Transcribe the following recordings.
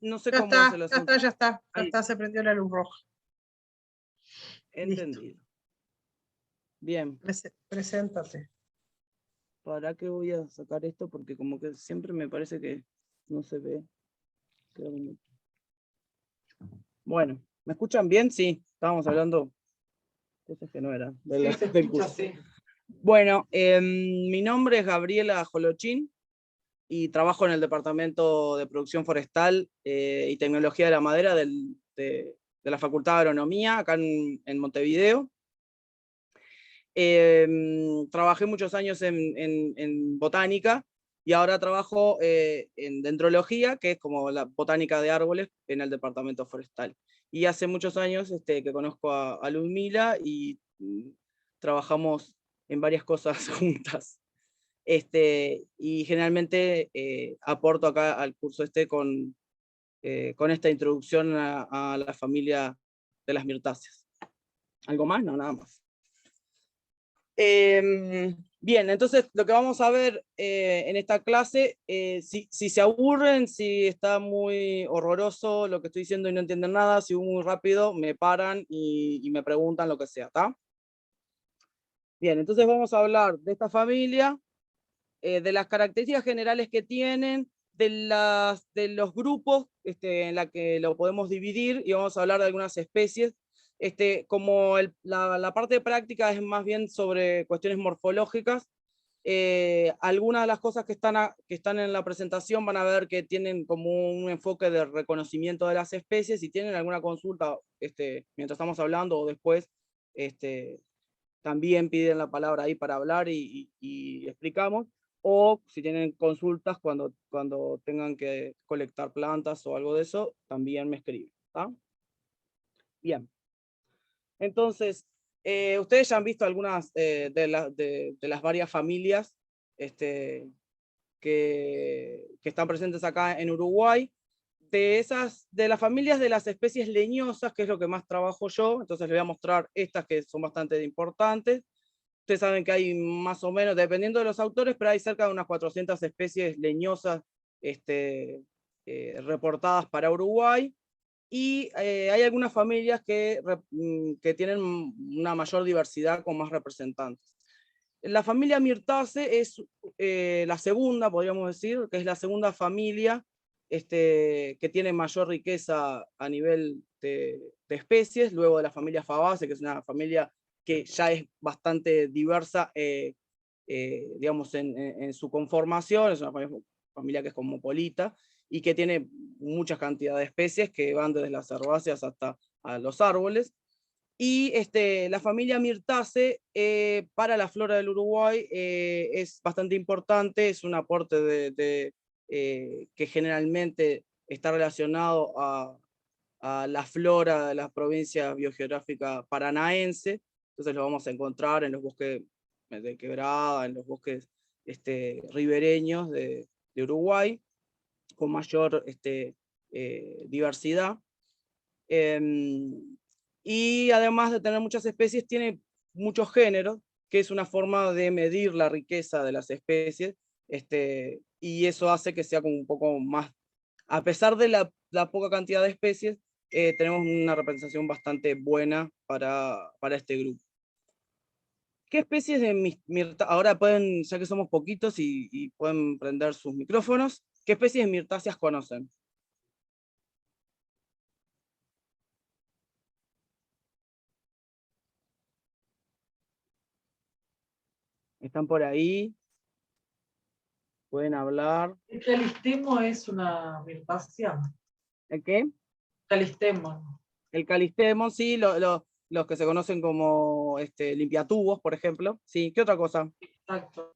no sé Ya cómo es el está, ya asunto. está, ya está, ya Ahí, está, se prendió la luz roja. Listo. entendido. Bien, Preséntate. ¿para qué voy a sacar esto? Porque como que siempre me parece que no se ve. Bueno, ¿me escuchan bien? Sí, estábamos hablando cosas que no eran Sí, se del escucha, curso. sí. Bueno, mi nombre es Gabriela Jolochín y trabajo en el Departamento de Producción Forestal y Tecnología de la Madera de la Facultad de Agronomía, acá en Montevideo. Trabajé muchos años en botánica y ahora trabajo en dendrología, que es como la botánica de árboles en el Departamento Forestal. Y hace muchos años que conozco a Ludmila y trabajamos en varias cosas juntas. Y generalmente aporto acá al curso con esta introducción a la familia de las mirtáceas. ¿Algo más? No, nada más. Bien, entonces lo que vamos a ver en esta clase, si se aburren, si está muy horroroso lo que estoy diciendo y no entienden nada, si voy muy rápido, me paran y me preguntan lo que sea, ¿está? Bien, entonces vamos a hablar de esta familia, de las características generales que tienen, de los grupos en la que lo podemos dividir, y vamos a hablar de algunas especies. Como la parte práctica es más bien sobre cuestiones morfológicas, algunas de las cosas que están en la presentación van a ver que tienen como un enfoque de reconocimiento de las especies. Si tienen alguna consulta mientras estamos hablando o después, también piden la palabra ahí para hablar y explicamos, o si tienen consultas cuando tengan que colectar plantas o algo de eso, también me escriben. ¿Tá? Bien. Entonces, ustedes ya han visto algunas de las varias familias que están presentes acá en Uruguay. De las familias de las especies leñosas, que es lo que más trabajo yo, entonces les voy a mostrar estas que son bastante importantes. Ustedes saben que hay más o menos, dependiendo de los autores, pero hay cerca de unas 400 especies leñosas reportadas para Uruguay. Y hay algunas familias que tienen una mayor diversidad con más representantes. La familia Myrtaceae es la segunda, podríamos decir, que es la segunda familia que tiene mayor riqueza a nivel de especies, luego de la familia Fabaceae, que es una familia que ya es bastante diversa, digamos, en su conformación, es una familia que es cosmopolita y que tiene muchas cantidades de especies que van desde las herbáceas hasta a los árboles. Y la familia Myrtaceae para la flora del Uruguay es bastante importante, es un aporte que generalmente está relacionado a la flora de la provincia biogeográfica paranaense. Entonces lo vamos a encontrar en los bosques de quebrada, en los bosques ribereños de Uruguay, con mayor diversidad. Y además de tener muchas especies, tiene muchos géneros, que es una forma de medir la riqueza de las especies, y eso hace que sea como un poco más, a pesar de la poca cantidad de especies, tenemos una representación bastante buena para este grupo. ¿Qué especies de mirtáceas, ahora pueden, ya que somos poquitos y pueden prender sus micrófonos, qué especies de mirtáceas conocen? ¿Están por ahí? ¿Pueden hablar? El calistemo es una mirtácea. ¿El qué? Calistemo. El calistemo, sí, los que se conocen como limpiatubos, por ejemplo. Sí, ¿qué otra cosa? Exacto.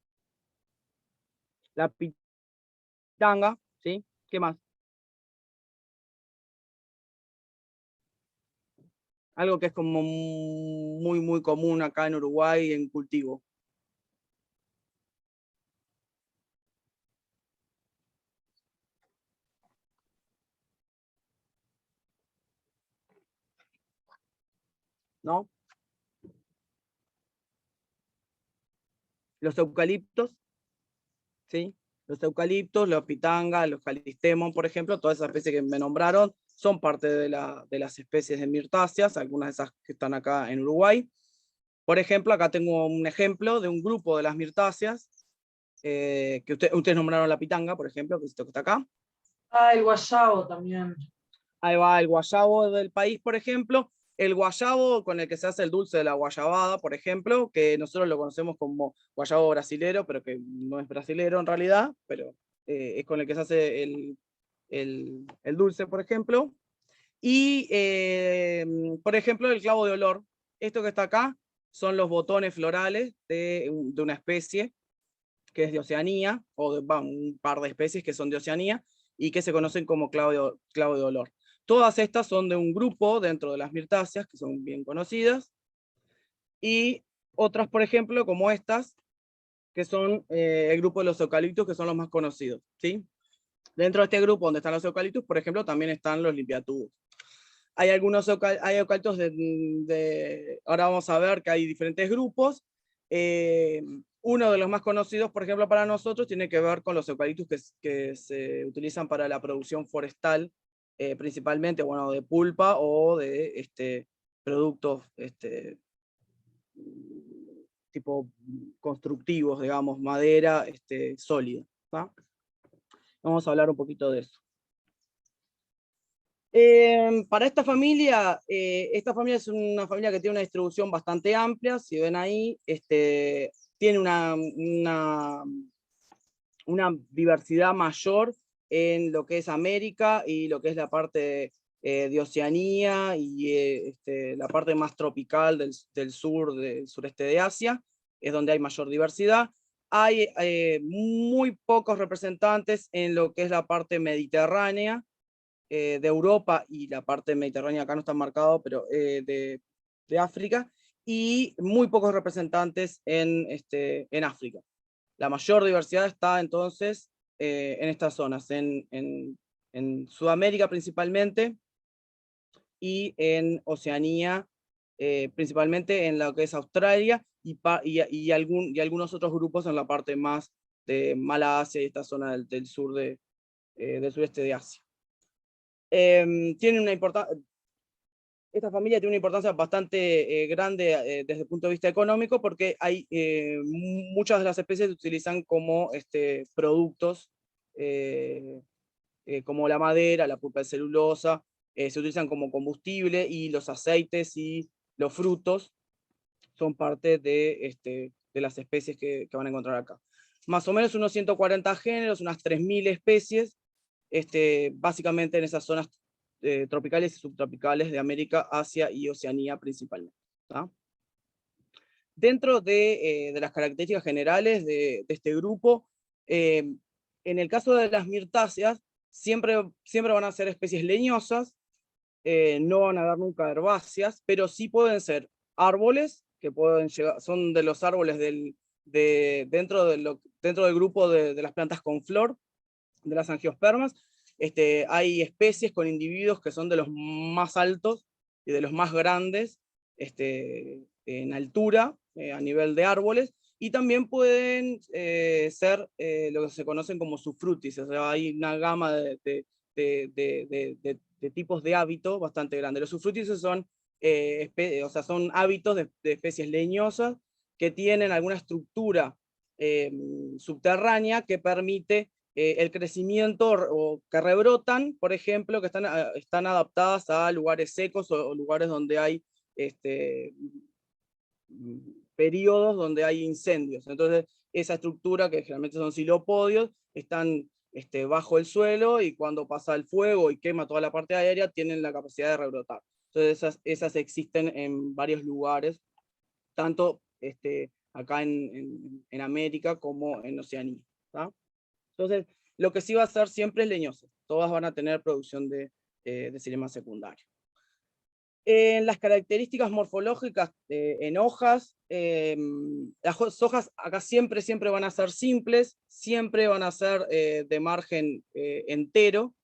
La pitanga, ¿sí? ¿Qué más? Algo que es como muy, muy común acá en Uruguay en cultivo. ¿No? Los eucaliptos, ¿sí? Los eucaliptos, los pitanga, los calistemon, por ejemplo, todas esas especies que me nombraron son parte de las especies de mirtáceas, algunas de esas que están acá en Uruguay. Por ejemplo, acá tengo un ejemplo de un grupo de las mirtáceas, que ustedes nombraron la pitanga, por ejemplo, que es esto que está acá. Ah, el guayabo también. Ahí va el guayabo del país, por ejemplo. El guayabo con el que se hace el dulce de la guayabada, por ejemplo, que nosotros lo conocemos como guayabo brasilero, pero que no es brasilero en realidad, pero es con el que se hace el dulce, por ejemplo. Y, por ejemplo, el clavo de olor. Esto que está acá son los botones florales de una especie que es de Oceanía, o un par de especies que son de Oceanía, y que se conocen como clavo de olor. Todas estas son de un grupo dentro de las mirtáceas, que son bien conocidas, y otras, por ejemplo, como estas, que son el grupo de los eucaliptos, que son los más conocidos, ¿sí? Dentro de este grupo donde están los eucaliptos, por ejemplo, también están los limpiatubos. Hay eucaliptos ahora vamos a ver que hay diferentes grupos. Uno de los más conocidos, por ejemplo, para nosotros, tiene que ver con los eucaliptos que se utilizan para la producción forestal, principalmente, bueno, de pulpa o de productos tipo constructivos, digamos, madera sólida, ¿tá? Vamos a hablar un poquito de eso. Para esta familia es una familia que tiene una distribución bastante amplia. Si ven ahí, tiene una diversidad mayor en lo que es América y lo que es la parte de Oceanía y la parte más tropical del sureste de Asia, es donde hay mayor diversidad. Hay muy pocos representantes en lo que es la parte mediterránea, de Europa, y la parte mediterránea acá no está marcado, pero de África, y muy pocos representantes en África. La mayor diversidad está entonces en estas zonas, en Sudamérica principalmente, y en Oceanía, principalmente en lo que es Australia, y algunos otros grupos en la parte más de Malasia y esta zona del sureste de Asia. Esta familia tiene una importancia bastante grande desde el punto de vista económico, porque hay muchas de las especies se utilizan como productos, como la madera, la pulpa de celulosa, se utilizan como combustible, y los aceites y los frutos son parte de las especies que van a encontrar acá. Más o menos unos 140 géneros, unas 3000 especies, básicamente en esas zonas tropicales y subtropicales de América, Asia y Oceanía principalmente, ¿tá? Dentro de las características generales de este grupo, en el caso de las mirtáceas, siempre van a ser especies leñosas, no van a dar nunca herbáceas, pero sí pueden ser árboles, que pueden llegar, son de los árboles dentro del grupo de las plantas con flor, de las angiospermas. Hay especies con individuos que son de los más altos y de los más grandes en altura, a nivel de árboles, y también pueden ser lo que se conocen como sufrutis. O sea, hay una gama de tipos de hábito bastante grande. Los sufrutis son, son hábitos de especies leñosas que tienen alguna estructura subterránea que permite el crecimiento, o que rebrotan, por ejemplo, que están adaptadas a lugares secos o lugares donde hay periodos donde hay incendios. Entonces, esa estructura, que generalmente son xilopodios, están bajo el suelo, y cuando pasa el fuego y quema toda la parte aérea, tienen la capacidad de rebrotar. Entonces, esas existen en varios lugares, tanto acá en América como en Oceanía, ¿tá? Entonces, lo que sí va a ser siempre es leñoso. Todas van a tener producción de xilema secundario. En las características morfológicas en hojas, las hojas acá siempre van a ser simples, siempre van a ser de margen entero.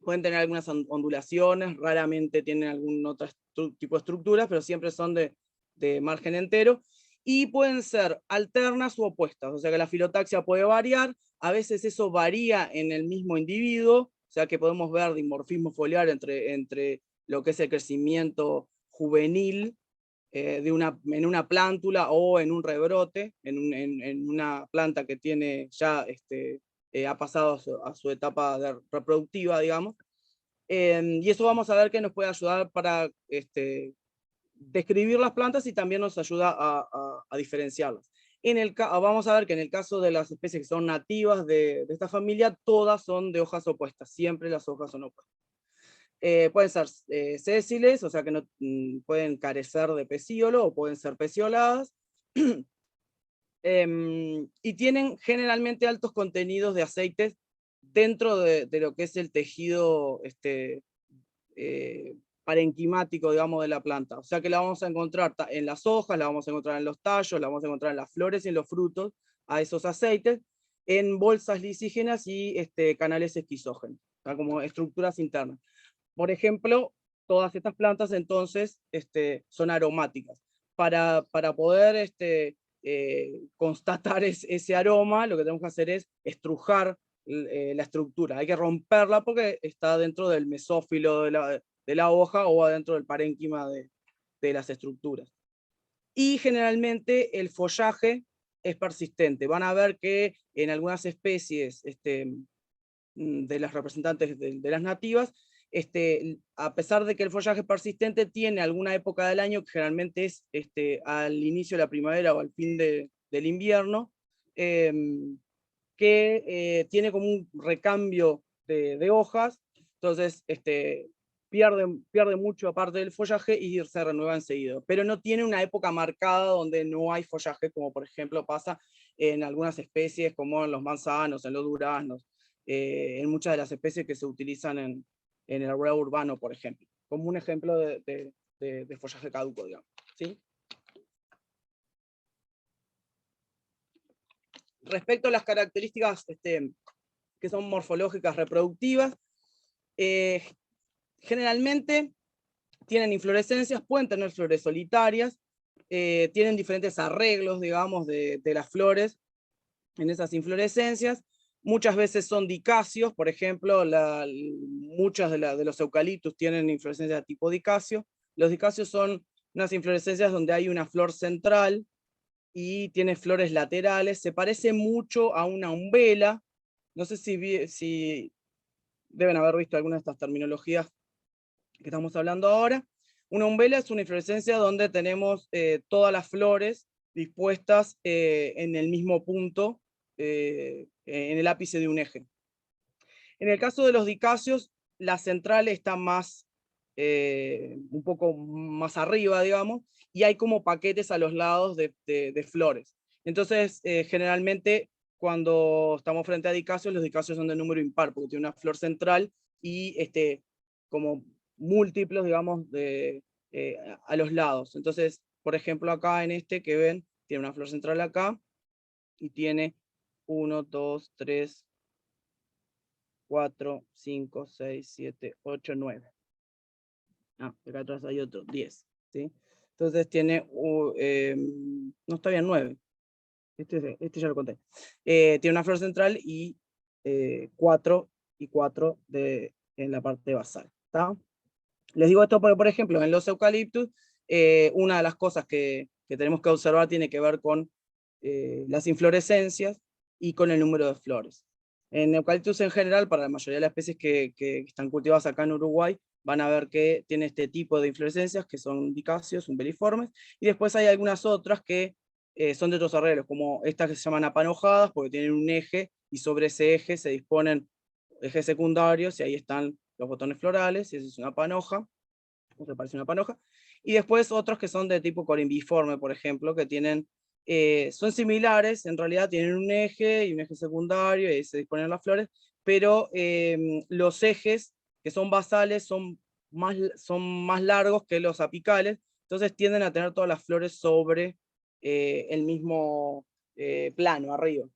Pueden tener algunas ondulaciones, raramente tienen algún otro tipo de estructuras, pero siempre son de margen entero, y pueden ser alternas u opuestas. O sea que la filotaxia puede variar. A veces eso varía en el mismo individuo, o sea que podemos ver dimorfismo foliar entre lo que es el crecimiento juvenil en una plántula o en un rebrote, en una planta que tiene ya ha pasado a su etapa reproductiva, digamos. Y eso vamos a ver que nos puede ayudar para describir las plantas y también nos ayuda a diferenciarlas. Vamos a ver que en el caso de las especies que son nativas de esta familia, todas son de hojas opuestas, siempre las hojas son opuestas. Pueden ser sésiles, o sea que no pueden carecer de pecíolo, o pueden ser pecioladas, y tienen generalmente altos contenidos de aceites dentro de lo que es el tejido parenquimático, digamos, de la planta. O sea que la vamos a encontrar en las hojas, la vamos a encontrar en los tallos, la vamos a encontrar en las flores y en los frutos, a esos aceites, en bolsas lisígenas y canales esquizógenos, o sea, como estructuras internas. Por ejemplo, todas estas plantas entonces son aromáticas. Para poder constatar ese aroma, lo que tenemos que hacer es estrujar la estructura. Hay que romperla porque está dentro del mesófilo de la hoja o adentro del parénquima de las estructuras. Y generalmente el follaje es persistente. Van a ver que en algunas especies de las representantes de las nativas, a pesar de que el follaje persistente tiene alguna época del año, que generalmente es al inicio de la primavera o al fin del invierno, que tiene como un recambio de hojas, entonces pierde mucho aparte del follaje y se renueva enseguida, pero no tiene una época marcada donde no hay follaje, como por ejemplo pasa en algunas especies como en los manzanos, en los duraznos, en muchas de las especies que se utilizan en el arbolado urbano, por ejemplo, como un ejemplo de follaje caduco, digamos, ¿sí? Respecto a las características que son morfológicas reproductivas, generalmente tienen inflorescencias, pueden tener flores solitarias, tienen diferentes arreglos, digamos, de las flores en esas inflorescencias. Muchas veces son dicasios, por ejemplo, muchas de los eucaliptus tienen inflorescencias de tipo dicacio. Los dicasios son unas inflorescencias donde hay una flor central y tiene flores laterales. Se parece mucho a una umbela. No sé si deben haber visto alguna de estas terminologías que estamos hablando ahora. Una umbela es una inflorescencia donde tenemos todas las flores dispuestas en el mismo punto, en el ápice de un eje. En el caso de los dicasios, la central está un poco más arriba, digamos, y hay como paquetes a los lados de flores. Entonces, generalmente, cuando estamos frente a dicasios, los dicasios son de número impar, porque tiene una flor central y como múltiplos, digamos, a los lados. Entonces, por ejemplo, acá en que ven, tiene una flor central acá, y tiene 1, 2, 3, 4, 5, 6, 7, 8, 9. Acá atrás hay otro, 10. ¿Sí? Entonces tiene, no está bien, 9. Este ya lo conté. Tiene una flor central y 4 y 4 en la parte basal. ¿Está? Les digo esto porque, por ejemplo, en los eucaliptus, una de las cosas que tenemos que observar tiene que ver con las inflorescencias y con el número de flores. En eucaliptus en general, para la mayoría de las especies que están cultivadas acá en Uruguay, van a ver que tiene este tipo de inflorescencias, que son dicáceos, umbeliformes, y después hay algunas otras que son de otros arreglos, como estas que se llaman apanojadas, porque tienen un eje, y sobre ese eje se disponen ejes secundarios, y ahí están los botones florales, y eso es una panoja, o se parece una panoja, y después otros que son de tipo corimbiforme, por ejemplo, que tienen, son similares, en realidad tienen un eje y un eje secundario, y ahí se disponen las flores, pero los ejes que son basales son más largos que los apicales, entonces tienden a tener todas las flores sobre el mismo plano, arriba.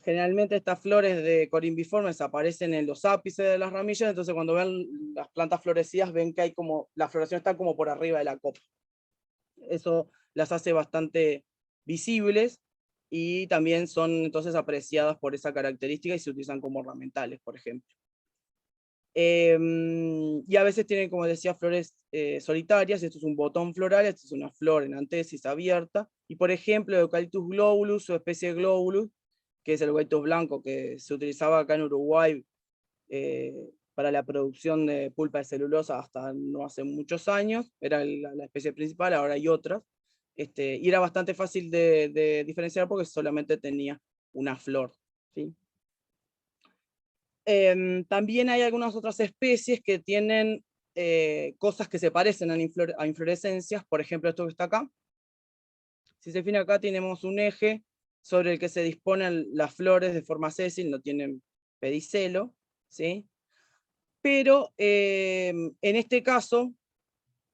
Generalmente estas flores de corimbiformes aparecen en los ápices de las ramillas, entonces cuando ven las plantas florecidas ven que hay como, la floración está como por arriba de la copa. Eso las hace bastante visibles, y también son entonces apreciadas por esa característica y se utilizan como ornamentales, por ejemplo. Y a veces tienen, como decía, flores solitarias. Esto es un botón floral, esto es una flor en antesis abierta, y por ejemplo, Eucalyptus globulus o especie globulus, que es el eucaliptus blanco que se utilizaba acá en Uruguay para la producción de pulpa de celulosa hasta no hace muchos años, era la especie principal, ahora hay otras, y era bastante fácil de diferenciar porque solamente tenía una flor, ¿sí? También hay algunas otras especies que tienen cosas que se parecen a inflorescencias, por ejemplo esto que está acá. Si se fijan acá tenemos un eje sobre el que se disponen las flores de forma sésil, no tienen pedicelo, ¿sí? Pero en este caso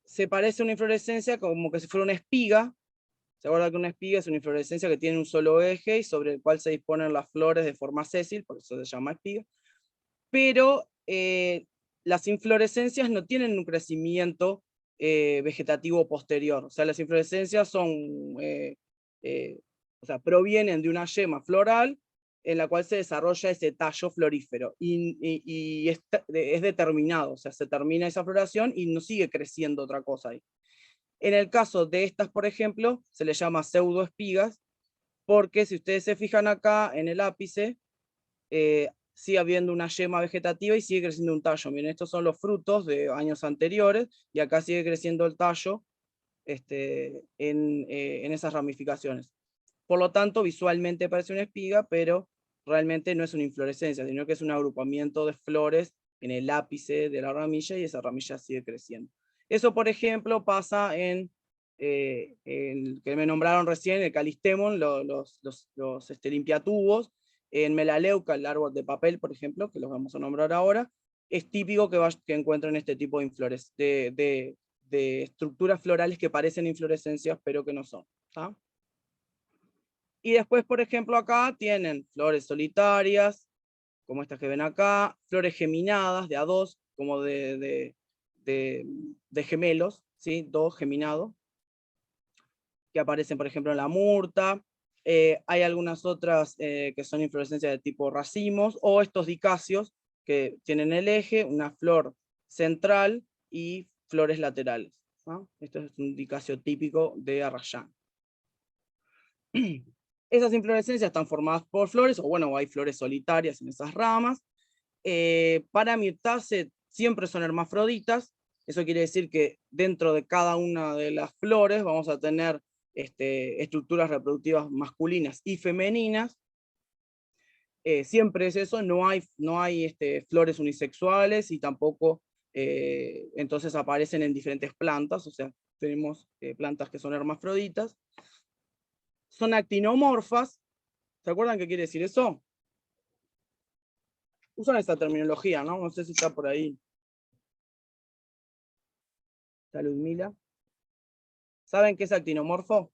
se parece a una inflorescencia como que si fuera una espiga. ¿Se acuerdan que una espiga es una inflorescencia que tiene un solo eje y sobre el cual se disponen las flores de forma sésil, por eso se llama espiga? Pero las inflorescencias no tienen un crecimiento vegetativo posterior. O sea, las inflorescencias son, o sea, provienen de una yema floral en la cual se desarrolla ese tallo florífero y es determinado, o sea, se termina esa floración y no sigue creciendo otra cosa ahí. En el caso de estas, por ejemplo, se les llama pseudoespigas, porque si ustedes se fijan acá en el ápice, sigue habiendo una yema vegetativa y sigue creciendo un tallo. Miren, estos son los frutos de años anteriores, y acá sigue creciendo el tallo en esas ramificaciones. Por lo tanto, visualmente parece una espiga, pero realmente no es una inflorescencia, sino que es un agrupamiento de flores en el ápice de la ramilla, y esa ramilla sigue creciendo. Eso, por ejemplo, pasa en que me nombraron recién, el Calistemon, los limpiatubos. En Melaleuca, el árbol de papel, por ejemplo, que los vamos a nombrar ahora, es típico que encuentren este tipo de estructuras florales que parecen inflorescencias, pero que no son. ¿Ah? Y después, por ejemplo, acá tienen flores solitarias, como estas que ven acá, flores geminadas de a dos, como de gemelos, ¿sí? Dos geminados, que aparecen, por ejemplo, en la murta. Hay algunas otras que son inflorescencias de tipo racimos, o estos dicasios que tienen el eje, una flor central y flores laterales, ¿no? Esto es un dicasio típico de Arrayán. Esas inflorescencias están formadas por flores, o bueno, hay flores solitarias en esas ramas. Para Myrtaceae siempre son hermafroditas. Eso quiere decir que dentro de cada una de las flores vamos a tener estructuras reproductivas masculinas y femeninas. Siempre es eso, no hay flores unisexuales, y tampoco entonces aparecen en diferentes plantas, o sea, tenemos plantas que son hermafroditas. Son actinomorfas. ¿Se acuerdan qué quiere decir eso? Usan esta terminología, ¿no? No sé si está por ahí. ¿Está Ludmila? ¿Saben qué es actinomorfo?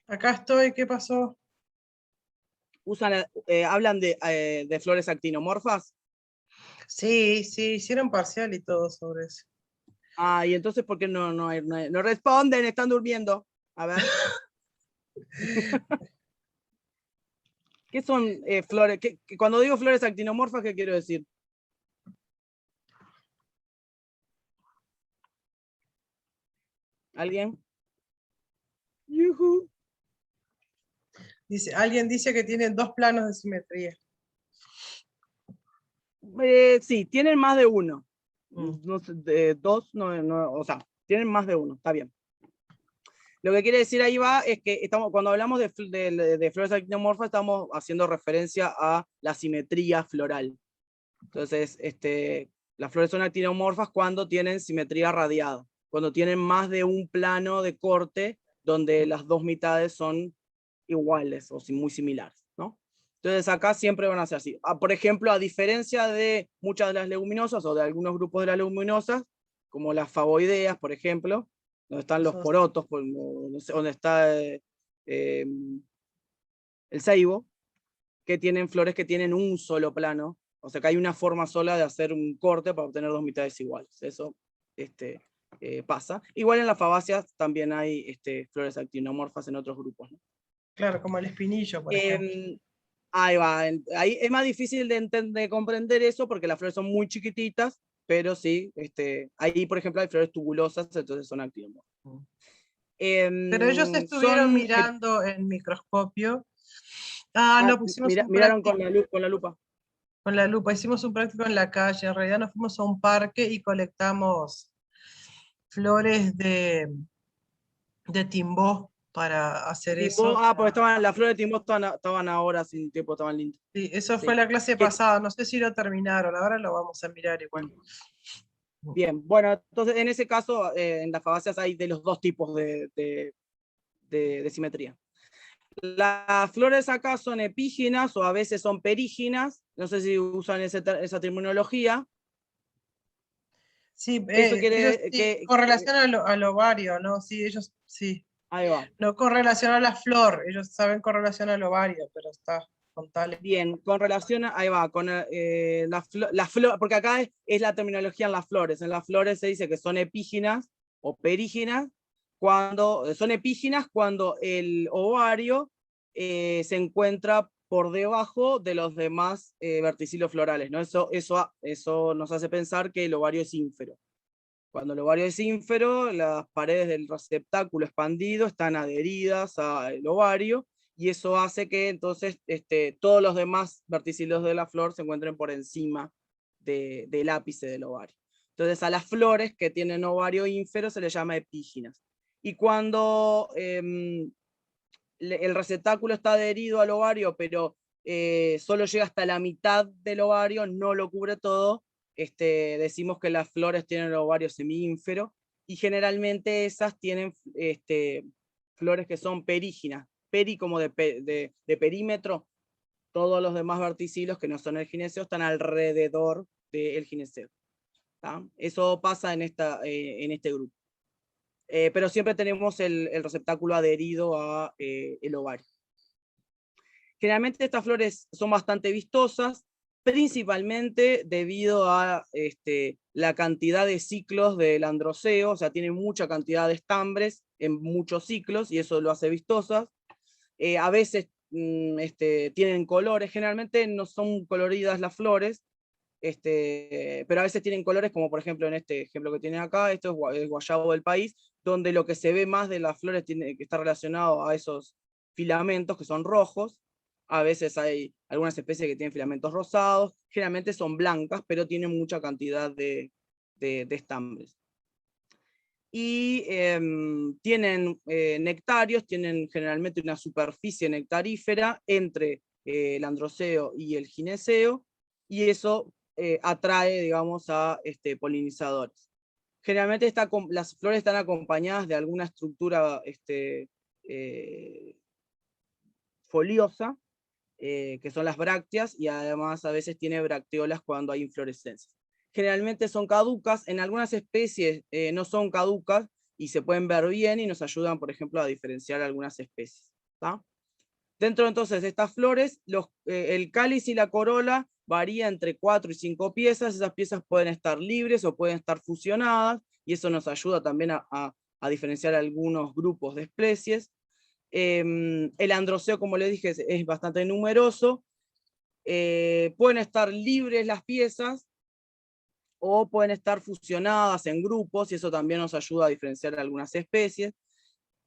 Acá estoy, ¿qué pasó? Hablan de flores actinomorfas. Sí, sí, hicieron parcial y todo sobre eso. Ah, y entonces, ¿por qué no responden? Están durmiendo. A ver. ¿Qué son flores? Cuando digo flores actinomorfas, ¿qué quiero decir? ¿Alguien? Yuhu. Alguien dice que tienen dos planos de simetría. Sí, tienen más de uno. Mm. No sé, dos, o sea, tienen más de uno, está bien. Lo que quiere decir ahí va es que cuando hablamos de flores actinomorfas, estamos haciendo referencia a la simetría floral. Entonces, las flores son actinomorfas cuando tienen simetría radiada, cuando tienen más de un plano de corte donde las dos mitades son iguales o muy similares, ¿no? Entonces acá siempre van a ser así. Por ejemplo, a diferencia de muchas de las leguminosas o de algunos grupos de las leguminosas, como las favoideas, por ejemplo, donde están los porotos, donde está el ceibo, que tienen flores que tienen un solo plano, o sea que hay una forma sola de hacer un corte para obtener dos mitades iguales. Eso pasa. Igual en las fabáceas también hay flores actinomorfas en otros grupos, ¿no? Claro, como el espinillo, por ejemplo. Ahí va, ahí es más difícil de comprender eso porque las flores son muy chiquititas, pero sí, ahí por ejemplo hay flores tubulosas, entonces son actinomorfas. Pero ellos estuvieron Son, mirando en microscopio. Ah, no, pusimos un miraron práctico con la lupa. con la lupa, hicimos un práctico en la calle. En realidad nos fuimos a un parque y colectamos flores de timbó para hacer Timbó, eso. porque las flores de Timbó estaban ahora sin tiempo, estaban lindas. Sí, eso fue Sí. la clase Que- pasada, no sé si lo terminaron, ahora lo vamos a mirar igual. Bien, bueno, entonces en ese caso, en las fabáceas hay de los dos tipos de simetría. Las flores acá son epíginas o a veces son períginas, no sé si usan esa terminología. Sí, Eso ellos quiere sí, con relación al ovario, ¿no? Sí, ellos sí. ahí va. No con relación a la flor, ellos saben con relación al ovario, pero está con tal. Bien, con relación a, ahí va, con la flor, porque acá es la terminología en las flores. En las flores se dice que son epíginas o períginas, cuando son epíginas cuando el ovario se encuentra por debajo de los demás verticilos florales, ¿no? Eso nos hace pensar que el ovario es ínfero. Cuando el ovario es ínfero, las paredes del receptáculo expandido están adheridas al ovario, y eso hace que entonces todos los demás verticilos de la flor se encuentren por encima del ápice del ovario. Entonces a las flores que tienen ovario ínfero se les llama epíginas. Y cuando el receptáculo está adherido al ovario, pero solo llega hasta la mitad del ovario, no lo cubre todo, decimos que las flores tienen el ovario semiínfero, y generalmente esas tienen flores que son períginas, peri como de perímetro, todos los demás verticilos que no son el gineceo están alrededor del gineceo. Eso pasa en este grupo. Pero siempre tenemos el receptáculo adherido a el ovario. Generalmente estas flores son bastante vistosas, principalmente debido a la cantidad de ciclos del androceo, o sea, tiene mucha cantidad de estambres en muchos ciclos, y eso lo hace vistosas. A veces tienen colores, generalmente no son coloridas las flores, pero a veces tienen colores, como por ejemplo en este ejemplo que tienen acá, esto es el guayabo del país, donde lo que se ve más de las flores tiene que estar relacionado a esos filamentos que son rojos. A veces hay algunas especies que tienen filamentos rosados, generalmente son blancas, pero tienen mucha cantidad de estambres. Y tienen nectarios, tienen generalmente una superficie nectarífera entre el androceo y el gineceo, y eso atrae, digamos, a polinizadores. Generalmente las flores están acompañadas de alguna estructura eh, foliosa, que son las brácteas, y además a veces tiene bracteolas cuando hay inflorescencias. Generalmente son caducas, en algunas especies no son caducas y se pueden ver bien y nos ayudan, por ejemplo, a diferenciar algunas especies. ¿Tá? Dentro entonces de estas flores, el cáliz y la corola varía entre 4 y 5 piezas. Esas piezas pueden estar libres o pueden estar fusionadas, y eso nos ayuda también a diferenciar algunos grupos de especies. El androceo, como les dije, es bastante numeroso. Pueden estar libres las piezas o pueden estar fusionadas en grupos, y eso también nos ayuda a diferenciar algunas especies.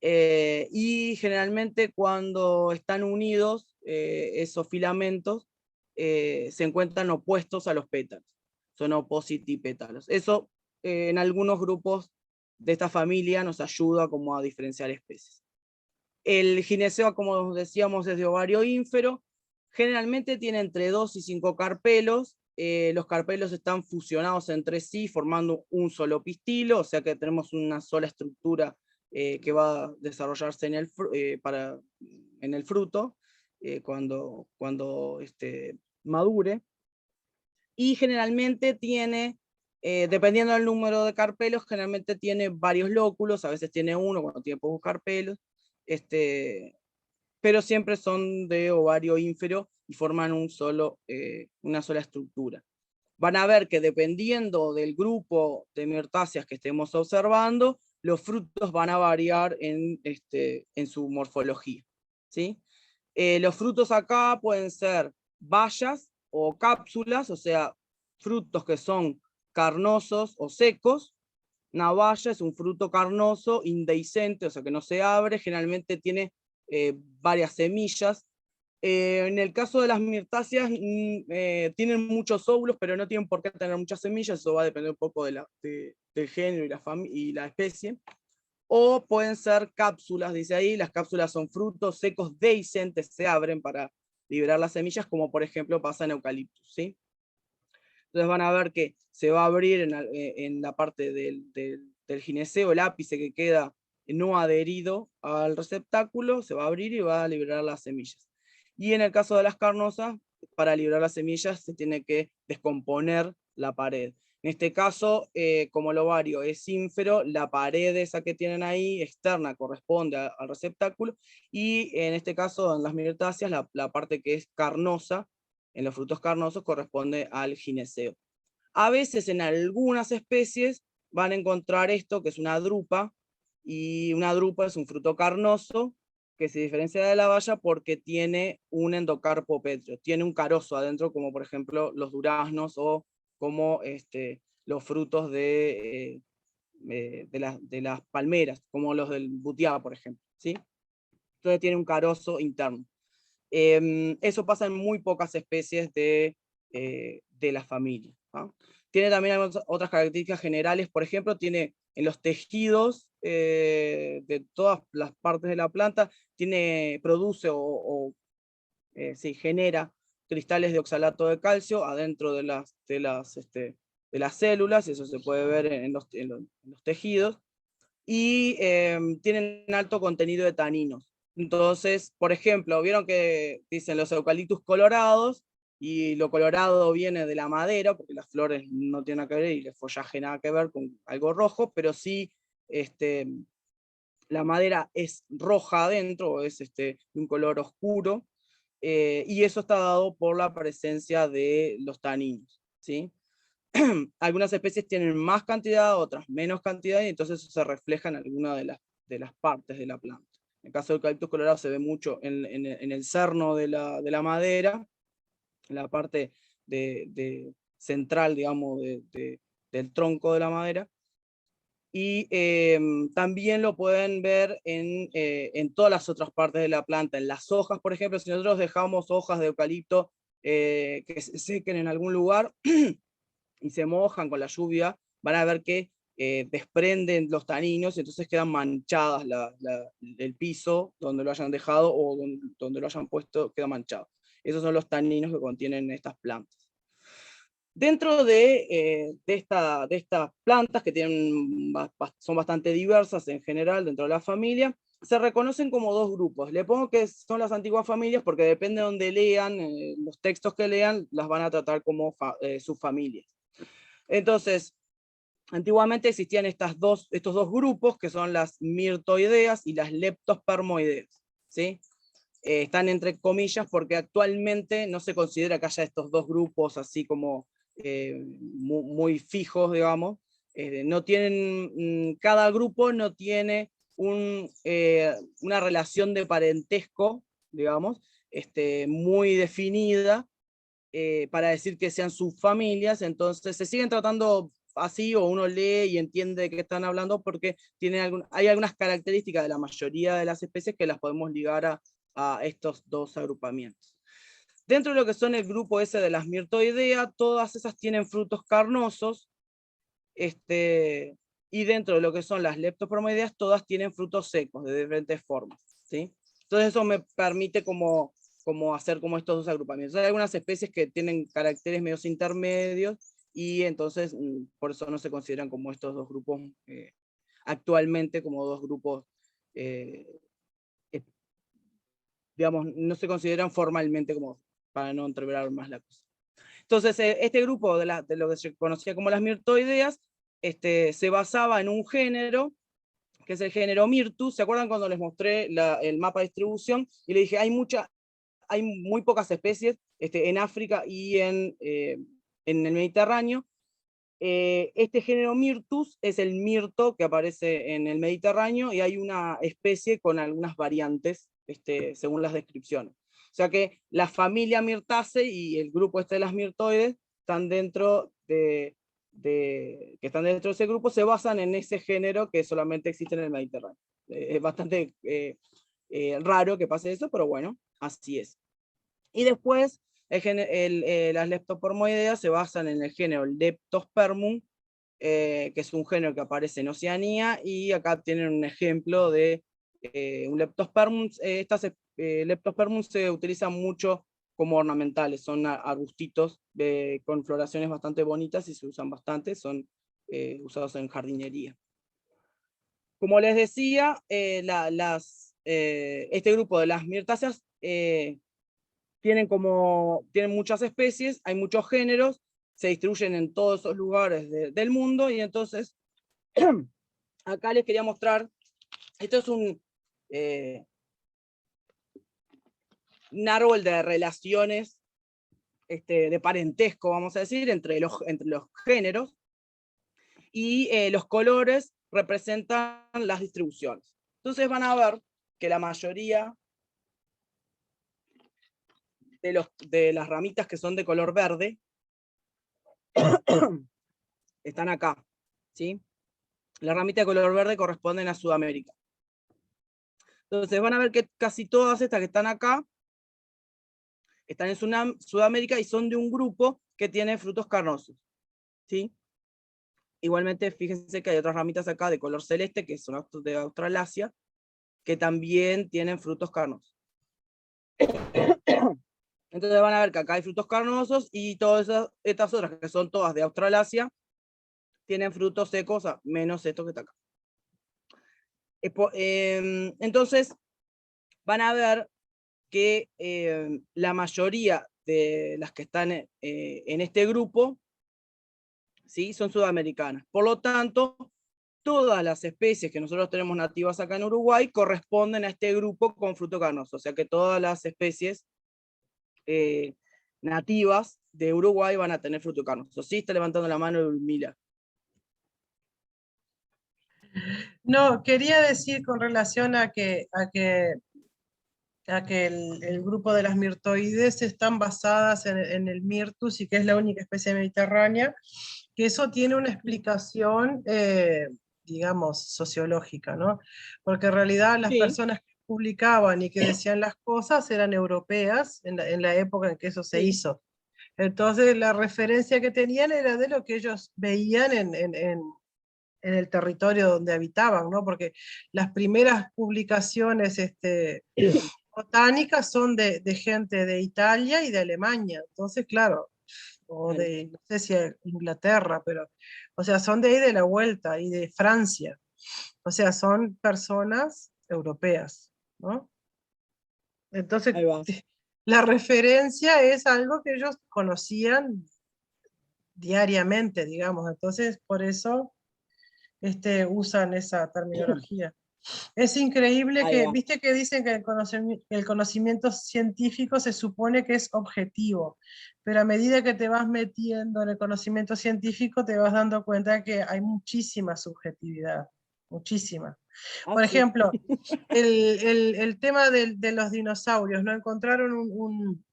Y generalmente cuando están unidos, esos filamentos se encuentran opuestos a los pétalos, son opositipétalos. Eso en algunos grupos de esta familia nos ayuda como a diferenciar especies. El gineceo, como decíamos, es de ovario ínfero, generalmente tiene entre 2 y 5 carpelos. Los carpelos están fusionados entre sí formando un solo pistilo, o sea que tenemos una sola estructura que va a desarrollarse en el fruto cuando madure. Y generalmente tiene, dependiendo del número de carpelos, generalmente tiene varios lóculos, a veces tiene uno cuando tiene pocos carpelos, pero siempre son de ovario ínfero y forman una sola estructura. van a ver que dependiendo del grupo de mirtáceas que estemos observando, los frutos van a variar en su morfología, ¿sí? Los frutos acá pueden ser bayas o cápsulas, o sea, frutos que son carnosos o secos. Una baya es un fruto carnoso, indehiscente, o sea que no se abre, generalmente tiene varias semillas. En el caso de las mirtáceas, tienen muchos óvulos, pero no tienen por qué tener muchas semillas, eso va a depender un poco del género y la especie. O pueden ser cápsulas, dice ahí, las cápsulas son frutos secos dehiscentes, se abren para liberar las semillas, como por ejemplo pasa en eucaliptus, ¿sí? Entonces van a ver que se va a abrir en la parte del gineceo, el ápice que queda no adherido al receptáculo, se va a abrir y va a liberar las semillas. Y en el caso de las carnosas, para liberar las semillas se tiene que descomponer la pared. En este caso, como el ovario es ínfero, la pared esa que tienen ahí, externa, corresponde al receptáculo, y en este caso, en las mirtáceas, la parte que es carnosa, en los frutos carnosos, corresponde al gineceo. A veces en algunas especies van a encontrar esto, que es una drupa, y una drupa es un fruto carnoso, que se diferencia de la baya porque tiene un endocarpo pétreo, tiene un carozo adentro, como por ejemplo los duraznos o como los frutos de las palmeras, como los del butiá, por ejemplo, ¿sí? Entonces tiene un carozo interno. Eso pasa en muy pocas especies de la familia, ¿no? Tiene también otras características generales, por ejemplo, tiene en los tejidos de todas las partes de la planta, produce sí, genera cristales de oxalato de calcio adentro de las células, eso se puede ver en los tejidos, y tienen alto contenido de taninos. Entonces, por ejemplo, vieron que dicen los eucaliptus colorados, y lo colorado viene de la madera, porque las flores no tienen nada que ver, y el follaje nada que ver con algo rojo, pero sí la madera es roja adentro, es de un color oscuro, y eso está dado por la presencia de los taninos, ¿sí? Algunas especies tienen más cantidad, otras menos cantidad, y entonces eso se refleja en alguna de las partes de la planta. En el caso del eucaliptus colorado se ve mucho en el cerno de la madera, en la parte central, digamos, del tronco de la madera, y también lo pueden ver en todas las otras partes de la planta, en las hojas, por ejemplo, si nosotros dejamos hojas de eucalipto que se sequen en algún lugar, y se mojan con la lluvia, van a ver que desprenden los taninos y entonces quedan manchadas el piso donde lo hayan dejado o donde lo hayan puesto, queda manchado. Esos son los taninos que contienen estas plantas. Dentro de estas plantas, que son bastante diversas en general dentro de la familia, se reconocen como dos grupos. Le pongo que son las antiguas familias porque depende de donde lean, los textos que lean, las van a tratar como subfamilias. Entonces, antiguamente existían estos dos grupos, que son las mirtoideas y las leptospermoideas, ¿sí? Están entre comillas porque actualmente no se considera que haya estos dos grupos así como muy fijos, digamos. No tienen, cada grupo no tiene una relación de parentesco, digamos, muy definida, para decir que sean subfamilias, entonces se siguen tratando así, o uno lee y entiende de qué están hablando, porque hay algunas características de la mayoría de las especies que las podemos ligar a estos dos agrupamientos. Dentro de lo que son el grupo ese de las mirtoideas, todas esas tienen frutos carnosos, y dentro de lo que son las leptospermoideas, todas tienen frutos secos de diferentes formas, ¿sí? Entonces eso me permite como hacer como estos dos agrupamientos. Hay algunas especies que tienen caracteres medios intermedios, y entonces por eso no se consideran como estos dos grupos actualmente, como dos grupos, digamos, no se consideran formalmente, como para no entreverar más la cosa. Entonces, este grupo de lo que se conocía como las mirtoideas, se basaba en un género, que es el género Myrtus. ¿Se acuerdan cuando les mostré el mapa de distribución? Y le dije, hay muy pocas especies en África y en el Mediterráneo. Este género Myrtus es el mirto que aparece en el Mediterráneo, y hay una especie con algunas variantes según las descripciones. O sea que la familia Myrtaceae y el grupo de las mirtoides están dentro que están dentro de ese grupo, se basan en ese género que solamente existe en el Mediterráneo. Es bastante raro que pase eso, pero bueno, así es. Y después las leptospormoideas se basan en el género Leptospermum, que es un género que aparece en Oceanía, y acá tienen un ejemplo de un Leptospermum. Estas Leptospermum se utilizan mucho como ornamentales, son arbustitos con floraciones bastante bonitas y se usan bastante, son usados en jardinería. Como les decía, este grupo de las mirtáceas tienen muchas especies, hay muchos géneros, se distribuyen en todos esos lugares del mundo, y entonces acá les quería mostrar, esto es un árbol de relaciones, de parentesco, vamos a decir, entre los géneros, y los colores representan las distribuciones. Entonces van a ver que la mayoría de las ramitas que son de color verde están acá, ¿sí? La ramita de color verde corresponden a Sudamérica. Entonces van a ver que casi todas estas que están acá están en Sudamérica y son de un grupo que tiene frutos carnosos, ¿sí? Igualmente, fíjense que hay otras ramitas acá de color celeste, que son de Australasia, que también tienen frutos carnosos. Entonces van a ver que acá hay frutos carnosos, y todas estas otras, que son todas de Australasia, tienen frutos secos, menos esto que está acá. Entonces van a ver que la mayoría de las que están en este grupo, ¿sí?, son sudamericanas. Por lo tanto, todas las especies que nosotros tenemos nativas acá en Uruguay corresponden a este grupo con fruto carnoso. O sea que todas las especies nativas de Uruguay van a tener fruto carnoso. Sí, está levantando la mano Mila. No, quería decir con relación a que el grupo de las mirtoides están basadas en el Myrtus, y que es la única especie mediterránea, que eso tiene una explicación, digamos, sociológica, ¿no? Porque en realidad las personas que publicaban y que decían las cosas eran europeas en la época en que eso se hizo. Entonces la referencia que tenían era de lo que ellos veían en el territorio donde habitaban, ¿no? Porque las primeras publicaciones botánicas son de gente de Italia y de Alemania. Entonces, claro, o de, no sé si Inglaterra, pero, o sea, son de ahí de la vuelta, y de Francia. O sea, son personas europeas, ¿no? Entonces, la referencia es algo que ellos conocían diariamente, digamos. Entonces, por eso usan esa terminología. Es increíble que, viste que dicen que el conocimiento científico se supone que es objetivo, pero a medida que te vas metiendo en el conocimiento científico te vas dando cuenta que hay muchísima subjetividad, muchísima. Por ejemplo, el tema de los dinosaurios, ¿no? Encontraron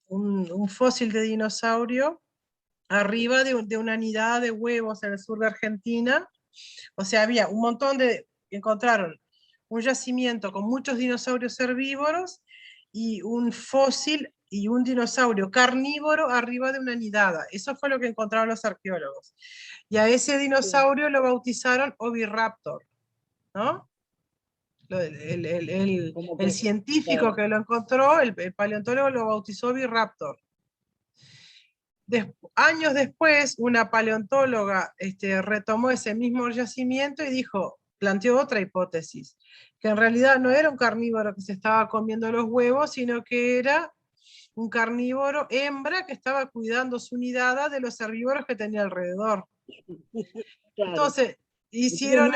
un fósil de dinosaurio arriba de una nidada de huevos en el sur de Argentina. O sea, había un montón encontraron un yacimiento con muchos dinosaurios herbívoros y un fósil y un dinosaurio carnívoro arriba de una nidada. Eso fue lo que encontraron los arqueólogos. Y a ese dinosaurio lo bautizaron Oviraptor, ¿no? El científico que lo encontró, el paleontólogo, lo bautizó Oviraptor. Años después, una paleontóloga retomó ese mismo yacimiento y planteó otra hipótesis, que en realidad no era un carnívoro que se estaba comiendo los huevos, sino que era un carnívoro hembra que estaba cuidando su nidada de los herbívoros que tenía alrededor. Claro. Entonces, hicieron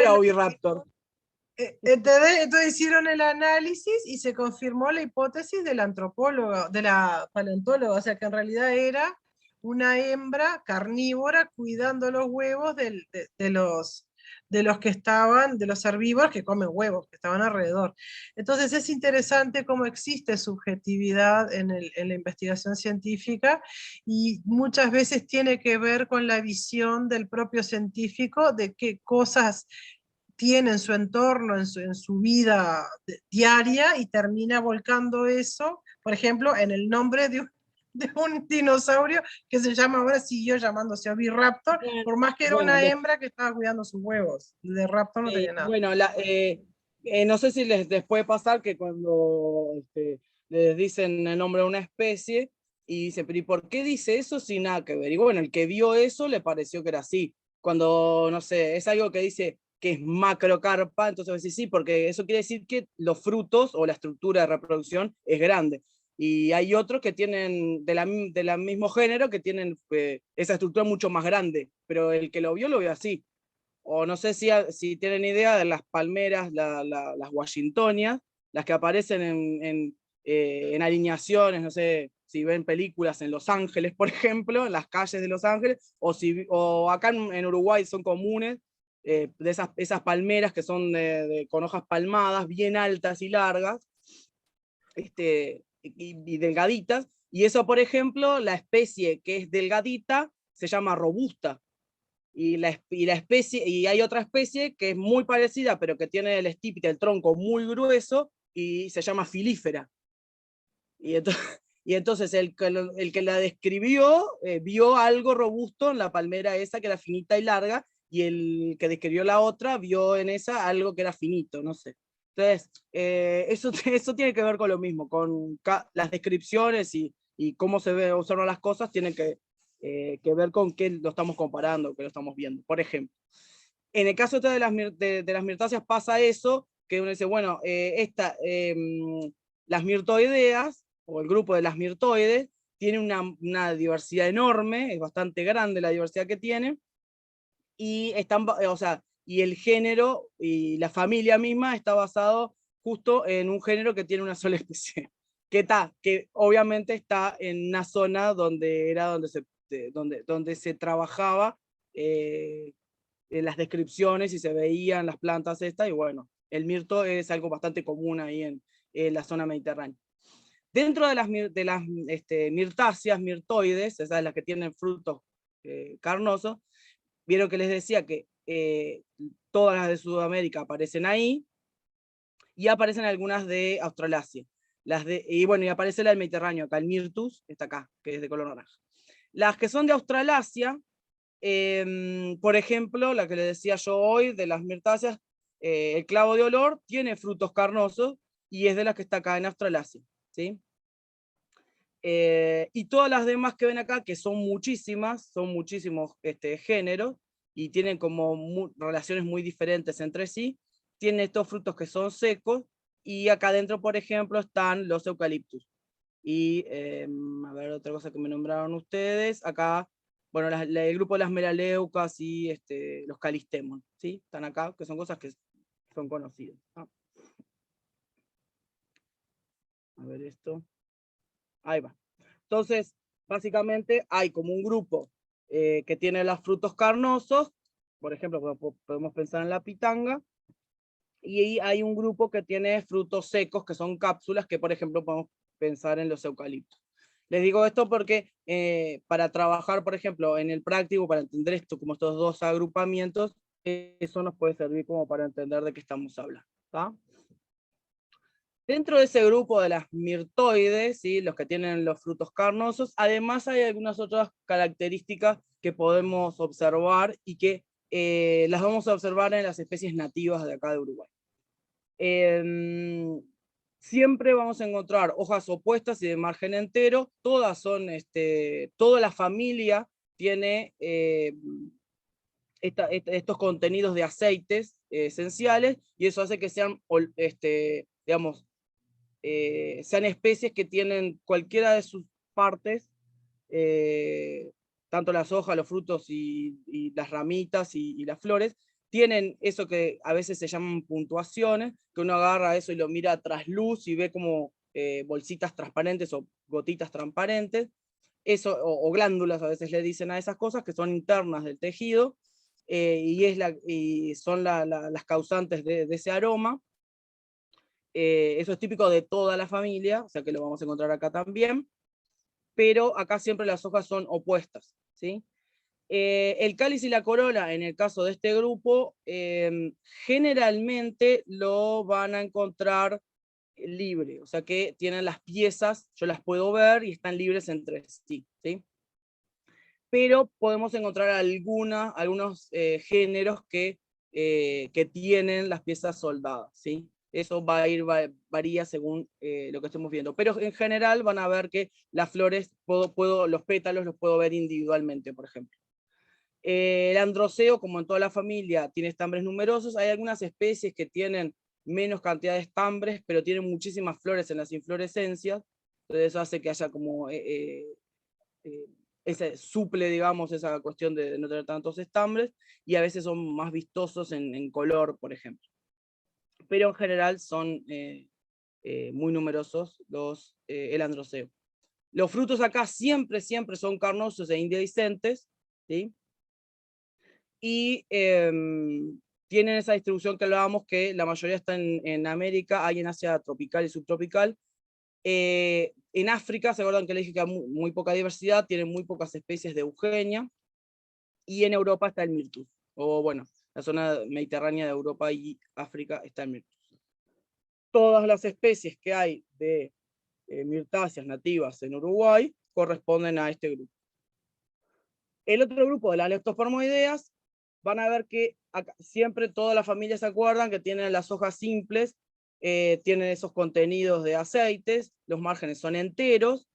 entonces hicieron el análisis y se confirmó la hipótesis del antropólogo, de la paleontóloga, o sea que en realidad era una hembra carnívora cuidando los huevos de los que estaban, de los herbívoros que comen huevos, que estaban alrededor. Entonces es interesante cómo existe subjetividad en la investigación científica y muchas veces tiene que ver con la visión del propio científico de qué cosas tiene en su entorno, en su vida diaria y termina volcando eso, por ejemplo, en el nombre de un dinosaurio que se llama, ahora siguió llamándose Oviraptor, por más que era Bueno, una hembra que estaba cuidando sus huevos. De Raptor no tenía nada. bueno, no sé si les puede pasar que cuando les dicen el nombre de una especie y dicen, pero ¿y por qué dice eso sin nada que ver? Y bueno, el que vio eso le pareció que era así. Cuando, no sé, es algo que dice que es macrocarpa, entonces va a decir sí, porque eso quiere decir que los frutos o la estructura de reproducción es grande. Y hay otros que tienen, de la mismo género, que tienen esa estructura mucho más grande, pero el que lo vio así. O no sé si tienen idea de las palmeras, las washingtonias, las que aparecen en alineaciones, no sé si ven películas en Los Ángeles, por ejemplo, en las calles de Los Ángeles, o acá en Uruguay son comunes, de esas palmeras que son con hojas palmadas, bien altas y largas, y delgaditas, y eso, por ejemplo, la especie que es delgadita se llama robusta, y hay otra especie que es muy parecida, pero que tiene el estípite, el tronco muy grueso, y se llama filífera. Y entonces, y entonces el que la describió vio algo robusto en la palmera esa que era finita y larga, y el que describió la otra vio en esa algo que era finito, no sé. Entonces, eso tiene que ver con lo mismo, con las descripciones y cómo se observan las cosas, tienen que ver con qué lo estamos comparando, qué lo estamos viendo. Por ejemplo, en el caso de las mirtáceas pasa eso, que uno dice, bueno, las mirtoideas, o el grupo de las mirtoides, tiene una diversidad enorme, es bastante grande la diversidad que tiene, y o sea, y el género y la familia misma está basado justo en un género que tiene una sola especie, que obviamente está en una zona donde se trabajaba en las descripciones y se veían las plantas estas, y bueno, el mirto es algo bastante común ahí en la zona mediterránea. Dentro de las mirtáceas, mirtoides, esas las que tienen frutos carnosos, vieron que les decía que todas las de Sudamérica aparecen ahí, y aparecen algunas de Australasia. Y bueno, y aparece la del Mediterráneo, acá el Myrtus, está acá, que es de color naranja. Las que son de Australasia, por ejemplo, la que le decía yo hoy, de las mirtáceas, el clavo de olor tiene frutos carnosos, y es de las que está acá en Australasia, ¿sí? Y todas las demás que ven acá, que son muchísimas, son muchísimos géneros, y tienen como relaciones muy diferentes entre sí, tienen estos frutos que son secos, y acá adentro, por ejemplo, están los eucaliptus. Y a ver, otra cosa que me nombraron ustedes, acá, bueno, el grupo de las melaleucas y los calistemos, ¿sí? Están acá, que son cosas que son conocidas, ¿no? A ver esto. Ahí va. Entonces, básicamente hay como un grupo que tiene los frutos carnosos, por ejemplo, podemos pensar en la pitanga, y ahí hay un grupo que tiene frutos secos, que son cápsulas, que por ejemplo podemos pensar en los eucaliptos. Les digo esto porque para trabajar, por ejemplo, en el práctico, para entender esto como estos dos agrupamientos, eso nos puede servir como para entender de qué estamos hablando, ¿tá? Dentro de ese grupo de las mirtoides, ¿sí? Los que tienen los frutos carnosos, además hay algunas otras características que podemos observar y que las vamos a observar en las especies nativas de acá de Uruguay. Siempre vamos a encontrar hojas opuestas y de margen entero, todas son, toda la familia tiene estos contenidos de aceites esenciales, y eso hace que sean, digamos, sean especies que tienen cualquiera de sus partes, tanto las hojas, los frutos y las ramitas y las flores, tienen eso que a veces se llaman puntuaciones, que uno agarra eso y lo mira tras luz y ve como bolsitas transparentes o gotitas transparentes, eso, o glándulas a veces le dicen a esas cosas, que son internas del tejido, y son las causantes de ese aroma. Eso es típico de toda la familia, o sea que lo vamos a encontrar acá también, pero acá siempre las hojas son opuestas, ¿sí? El cáliz y la corola, en el caso de este grupo, generalmente lo van a encontrar libre, o sea que tienen las piezas, yo las puedo ver y están libres entre sí, ¿sí? Pero podemos encontrar algunos géneros que tienen las piezas soldadas, ¿sí? Eso varía según lo que estemos viendo. Pero en general van a ver que las flores, los pétalos los puedo ver individualmente, por ejemplo. El androceo, como en toda la familia, tiene estambres numerosos. Hay algunas especies que tienen menos cantidad de estambres, pero tienen muchísimas flores en las inflorescencias. Entonces eso hace que haya como... ese suple, digamos, esa cuestión de no tener tantos estambres, y a veces son más vistosos en color, por ejemplo. Pero en general son muy numerosos el androceo. Los frutos acá siempre son carnosos e indehiscentes, ¿sí? Y tienen esa distribución que hablábamos, que la mayoría está en América, hay en Asia tropical y subtropical. En África, se acuerdan que le dije que hay muy poca diversidad, tienen muy pocas especies de Eugenia, y en Europa está el mirtus, o bueno, la zona mediterránea de Europa y África está el mirtus. Todas las especies que hay de mirtáceas nativas en Uruguay corresponden a este grupo. El otro grupo de las leptospermoideas, van a ver que acá, siempre todas las familias se acuerdan que tienen las hojas simples, tienen esos contenidos de aceites, los márgenes son enteros,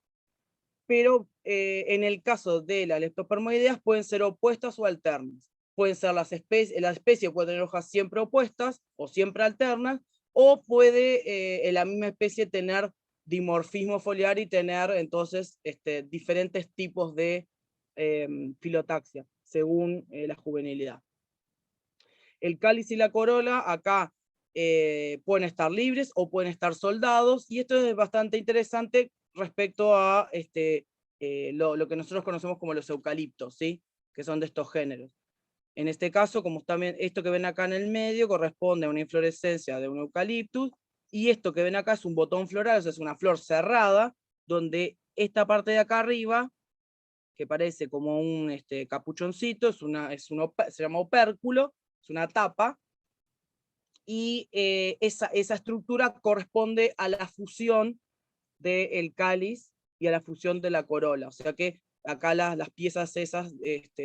pero en el caso de las leptospermoideas pueden ser opuestas o alternas. Pueden ser la especie puede tener hojas siempre opuestas o siempre alternas, o puede la misma especie tener dimorfismo foliar y tener entonces diferentes tipos de filotaxia, según la juvenilidad. El cáliz y la corola acá pueden estar libres o pueden estar soldados, y esto es bastante interesante respecto a lo que nosotros conocemos como los eucaliptos, ¿sí? Que son de estos géneros. En este caso, como también esto que ven acá en el medio corresponde a una inflorescencia de un eucaliptus, y esto que ven acá es un botón floral, o sea, es una flor cerrada, donde esta parte de acá arriba, que parece como un capuchoncito, se llama opérculo, es una tapa, y esa estructura corresponde a la fusión del cáliz y a la fusión de la corola, o sea que acá las piezas esas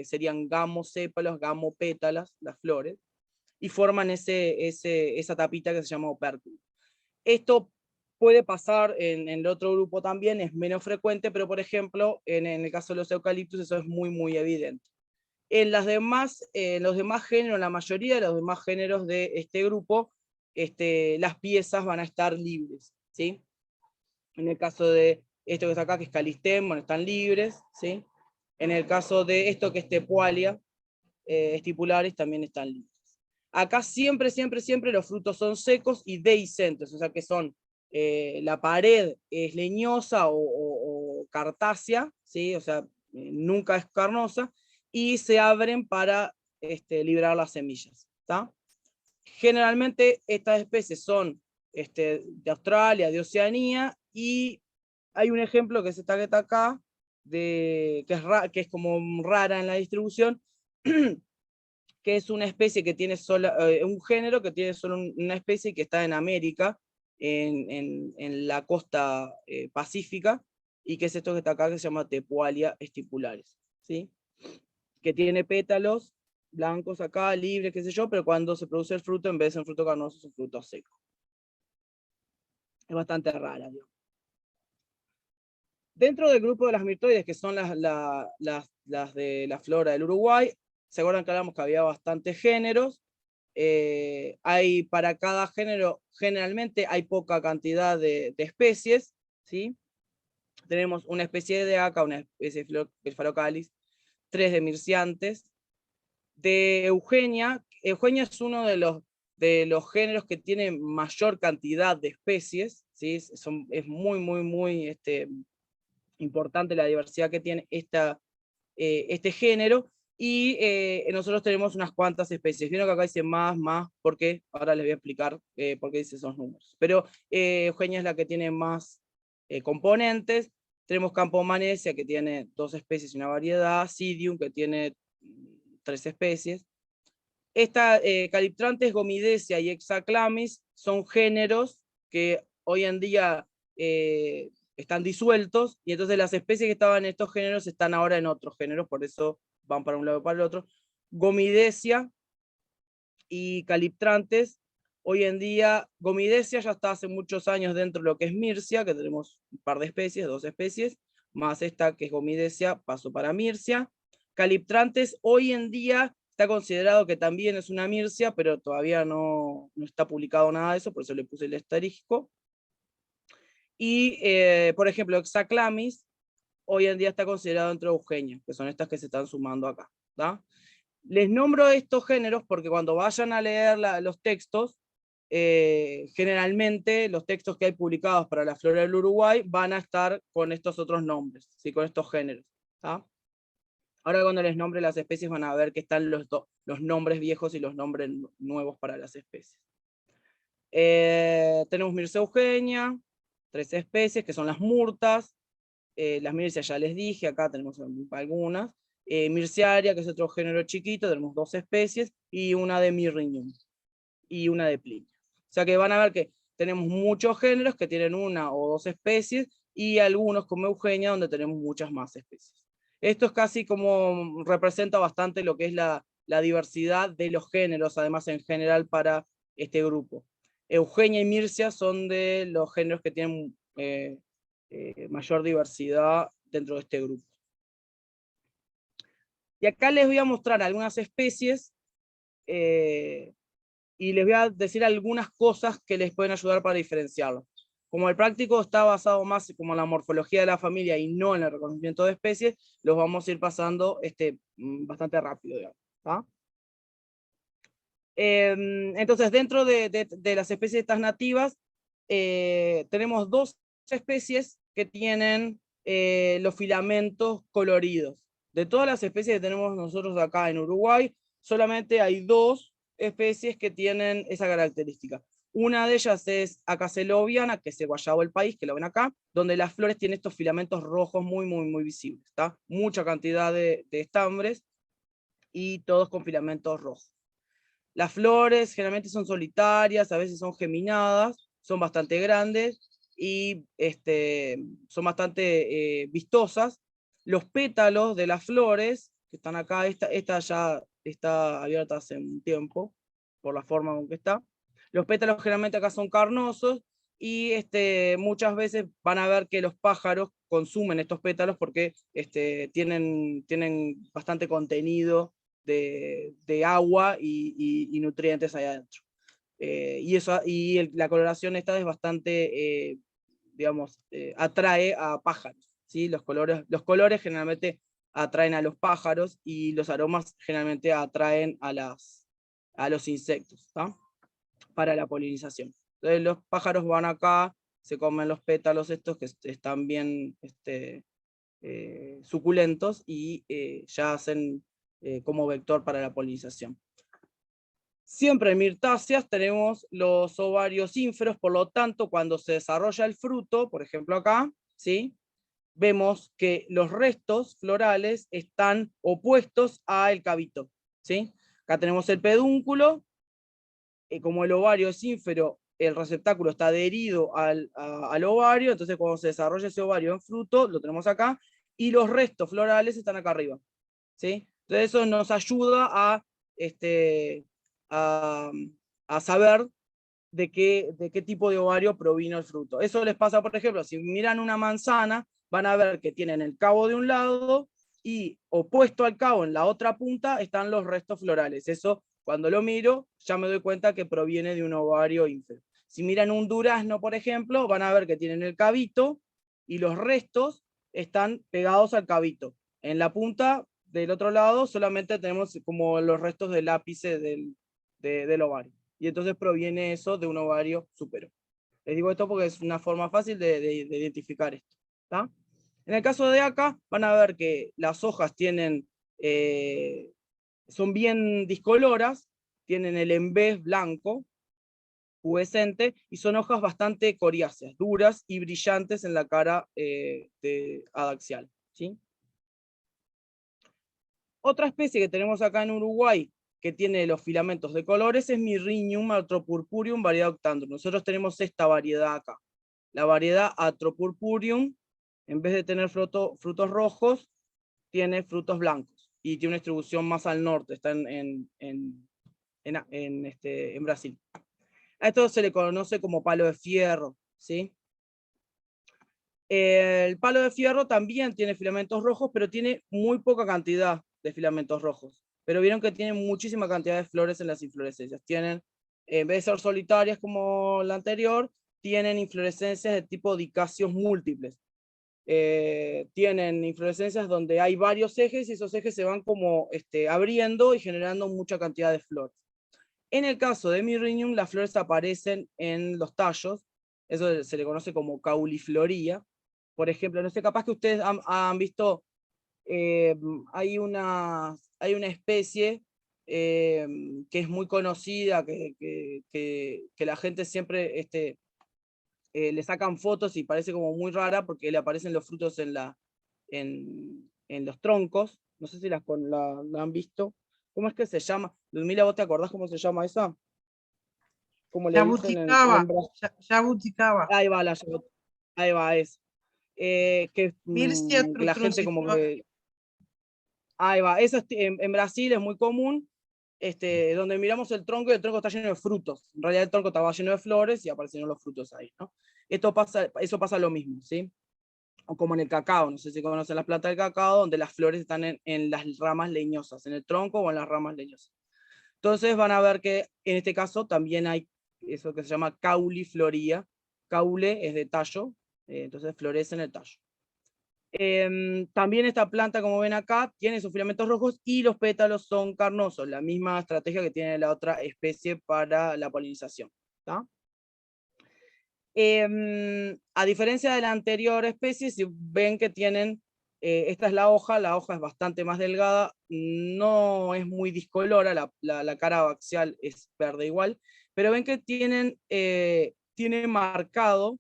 serían gamosépalos, gamopétalas, las flores, y forman esa tapita que se llama opérculo. Esto puede pasar en el otro grupo también, es menos frecuente, pero por ejemplo, en el caso de los eucaliptus eso es muy evidente. En los demás géneros, la mayoría de los demás géneros de este grupo, las piezas van a estar libres, ¿sí? En el caso de esto que está acá, que es Calistem, bueno, están libres, ¿sí? En el caso de esto que es Tepualia, estipulares, también están libres. Acá siempre los frutos son secos y dehiscentes, o sea que son, la pared es leñosa o cartácea, ¿sí? O sea, nunca es carnosa, y se abren para liberar las semillas, ¿tá? Generalmente estas especies son de Australia, de Oceanía, y hay un ejemplo que es esta que está acá, que es como rara en la distribución, que es una especie que tiene un género que tiene solo una especie, que está en América, en la costa pacífica, y que es esto que está acá, que se llama Tepualia estipularis, ¿sí? Que tiene pétalos blancos acá, libres, qué sé yo, pero cuando se produce el fruto, en vez de ser un fruto carnoso, es un fruto seco. Es bastante rara, digamos. Dentro del grupo de las mirtoides, que son las de la flora del Uruguay, se acuerdan que hablamos que había bastantes géneros. Hay para cada género, generalmente hay poca cantidad de especies, ¿sí? Tenemos una especie de aca, una especie de Phallocalis, 3 de Mirciantes. De Eugenia es uno de los géneros que tiene mayor cantidad de especies, ¿sí? Es muy importante la diversidad que tiene este género, y nosotros tenemos unas cuantas especies. Vieron que acá dice más, porque ahora les voy a explicar por qué dice esos números. Pero Eugenia es la que tiene más componentes. Tenemos Campomanesia, que tiene 2 especies y una variedad, Psidium, que tiene 3 especies. Esta Caliptrantes, Gomidesia y Hexaclamis son géneros que hoy en día están disueltos, y entonces las especies que estaban en estos géneros están ahora en otros géneros, por eso van para un lado y para el otro. Gomidesia y Caliptrantes, hoy en día, Gomidesia ya está hace muchos años dentro de lo que es Mircia, que tenemos un par de especies, 2 especies, más esta que es Gomidesia, pasó para Mircia. Caliptrantes hoy en día está considerado que también es una Mircia, pero todavía no está publicado nada de eso, por eso le puse el asterisco. Y, por ejemplo, Hexaclamis hoy en día está considerado dentro de Eugenia, que son estas que se están sumando acá, ¿tá? Les nombro estos géneros porque cuando vayan a leer los textos, generalmente los textos que hay publicados para la flora del Uruguay van a estar con estos otros nombres, ¿sí? Con estos géneros, ¿tá? Ahora cuando les nombre las especies van a ver que están los nombres viejos y los nombres nuevos para las especies. Tenemos Mircea Eugenia, 3 especies, que son las murtas. Las mircias ya les dije, acá tenemos algunas. Mirciaria, que es otro género chiquito, tenemos 2 especies, y una de Myrrinium, y una de Plinio. O sea que van a ver que tenemos muchos géneros que tienen 1 o 2 especies, y algunos como Eugenia, donde tenemos muchas más especies. Esto es casi como representa bastante lo que es la diversidad de los géneros, además en general para este grupo. Eugenia y Mircia son de los géneros que tienen mayor diversidad dentro de este grupo. Y acá les voy a mostrar algunas especies y les voy a decir algunas cosas que les pueden ayudar para diferenciarlos. Como el práctico está basado más como en la morfología de la familia y no en el reconocimiento de especies, los vamos a ir pasando bastante rápido, digamos, ¿tá? Entonces, dentro de las especies estas nativas, tenemos 2 especies que tienen los filamentos coloridos. De todas las especies que tenemos nosotros acá en Uruguay, solamente hay 2 especies que tienen esa característica. Una de ellas es Acacelobiana, que es el guayabo del país, que lo ven acá, donde las flores tienen estos filamentos rojos muy, muy, muy visibles, ¿tá? Mucha cantidad de estambres y todos con filamentos rojos. Las flores generalmente son solitarias, a veces son geminadas, son bastante grandes y son bastante vistosas. Los pétalos de las flores, que están acá, esta ya está abierta hace un tiempo, por la forma con que está. Los pétalos generalmente acá son carnosos, y muchas veces van a ver que los pájaros consumen estos pétalos porque tienen bastante contenido de agua y nutrientes ahí adentro. La coloración esta es bastante, digamos, atrae a pájaros, ¿sí? Los colores generalmente atraen a los pájaros, y los aromas generalmente atraen a los insectos, ¿tá? Para la polinización. Entonces los pájaros van acá, se comen los pétalos estos que están bien suculentos, y ya hacen como vector para la polinización. Siempre en mirtáceas tenemos los ovarios ínferos, por lo tanto, cuando se desarrolla el fruto, por ejemplo acá, ¿sí? Vemos que los restos florales están opuestos al cavito, ¿sí? Acá tenemos el pedúnculo, como el ovario es ínfero, el receptáculo está adherido al ovario, entonces cuando se desarrolla ese ovario en fruto, lo tenemos acá, y los restos florales están acá arriba, ¿sí? Entonces eso nos ayuda a saber de qué tipo de ovario provino el fruto. Eso les pasa, por ejemplo, si miran una manzana, van a ver que tienen el cabo de un lado, y opuesto al cabo, en la otra punta, están los restos florales. Eso, cuando lo miro, ya me doy cuenta que proviene de un ovario ínfero. Si miran un durazno, por ejemplo, van a ver que tienen el cabito, y los restos están pegados al cabito. En la punta del otro lado solamente tenemos como los restos del ápice del ovario. Y entonces proviene eso de un ovario súpero. Les digo esto porque es una forma fácil de identificar esto, ¿tá? En el caso de acá, van a ver que las hojas son bien discoloras, tienen el embés blanco, pubescente, y son hojas bastante coriáceas, duras y brillantes en la cara adaxial, ¿sí? Otra especie que tenemos acá en Uruguay, que tiene los filamentos de colores, es Myrrhinium atropurpureum variedad octandrum. Nosotros tenemos esta variedad acá. La variedad atropurpureum, en vez de tener frutos rojos, tiene frutos blancos, y tiene una distribución más al norte, está en Brasil. A esto se le conoce como palo de fierro, ¿sí? El palo de fierro también tiene filamentos rojos, pero tiene muy poca cantidad de filamentos rojos. Pero vieron que tiene muchísima cantidad de flores en las inflorescencias. Tienen, en vez de ser solitarias como la anterior, tienen inflorescencias de tipo dicasios múltiples. Tienen inflorescencias donde hay varios ejes, y esos ejes se van como abriendo y generando mucha cantidad de flores. En el caso de Myrrhinium, las flores aparecen en los tallos, eso se le conoce como caulifloría. Por ejemplo, no sé, capaz que ustedes han visto, hay una especie que es muy conocida, que la gente siempre le sacan fotos y parece como muy rara porque le aparecen los frutos en los troncos. No sé si la han visto. ¿Cómo es que se llama? Ludmila, ¿vos te acordás cómo se llama esa? ¿Cómo le dicen Jabuticaba, jabuticaba. Ahí va ahí va, es. Que Mircea la gente como trunciflora. que... Ahí va, eso en Brasil es muy común, donde miramos el tronco y el tronco está lleno de frutos. En realidad el tronco estaba lleno de flores y aparecieron los frutos ahí, ¿no? Eso pasa lo mismo, ¿sí? O como en el cacao, no sé si conocen las plantas del cacao, donde las flores están en las ramas leñosas, en el tronco o en las ramas leñosas. Entonces van a ver que en este caso también hay eso que se llama caulifloría. Caule es de tallo, entonces florece en el tallo. También esta planta, como ven acá, tiene sus filamentos rojos y los pétalos son carnosos, la misma estrategia que tiene la otra especie para la polinización, ¿tá? A diferencia de la anterior especie, si ven que tienen, esta es la hoja es bastante más delgada, no es muy discolora, la cara axial es verde igual, pero ven que tiene marcado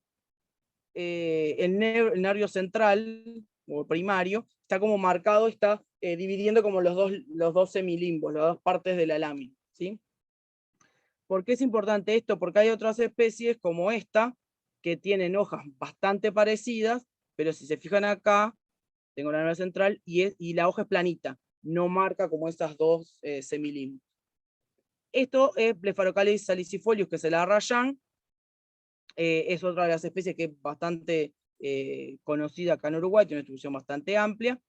el nervio central, o primario, está como marcado, está dividiendo como los dos semilimbos, las dos partes de la lámina, ¿sí? ¿Por qué es importante esto? Porque hay otras especies como esta, que tienen hojas bastante parecidas, pero si se fijan acá, tengo la nervio central, y la hoja es planita, no marca como esas dos semilimbos. Esto es Blepharocalyx salicifolius, que se la rayan, es otra de las especies que es bastante conocida acá en Uruguay, tiene una distribución bastante amplia,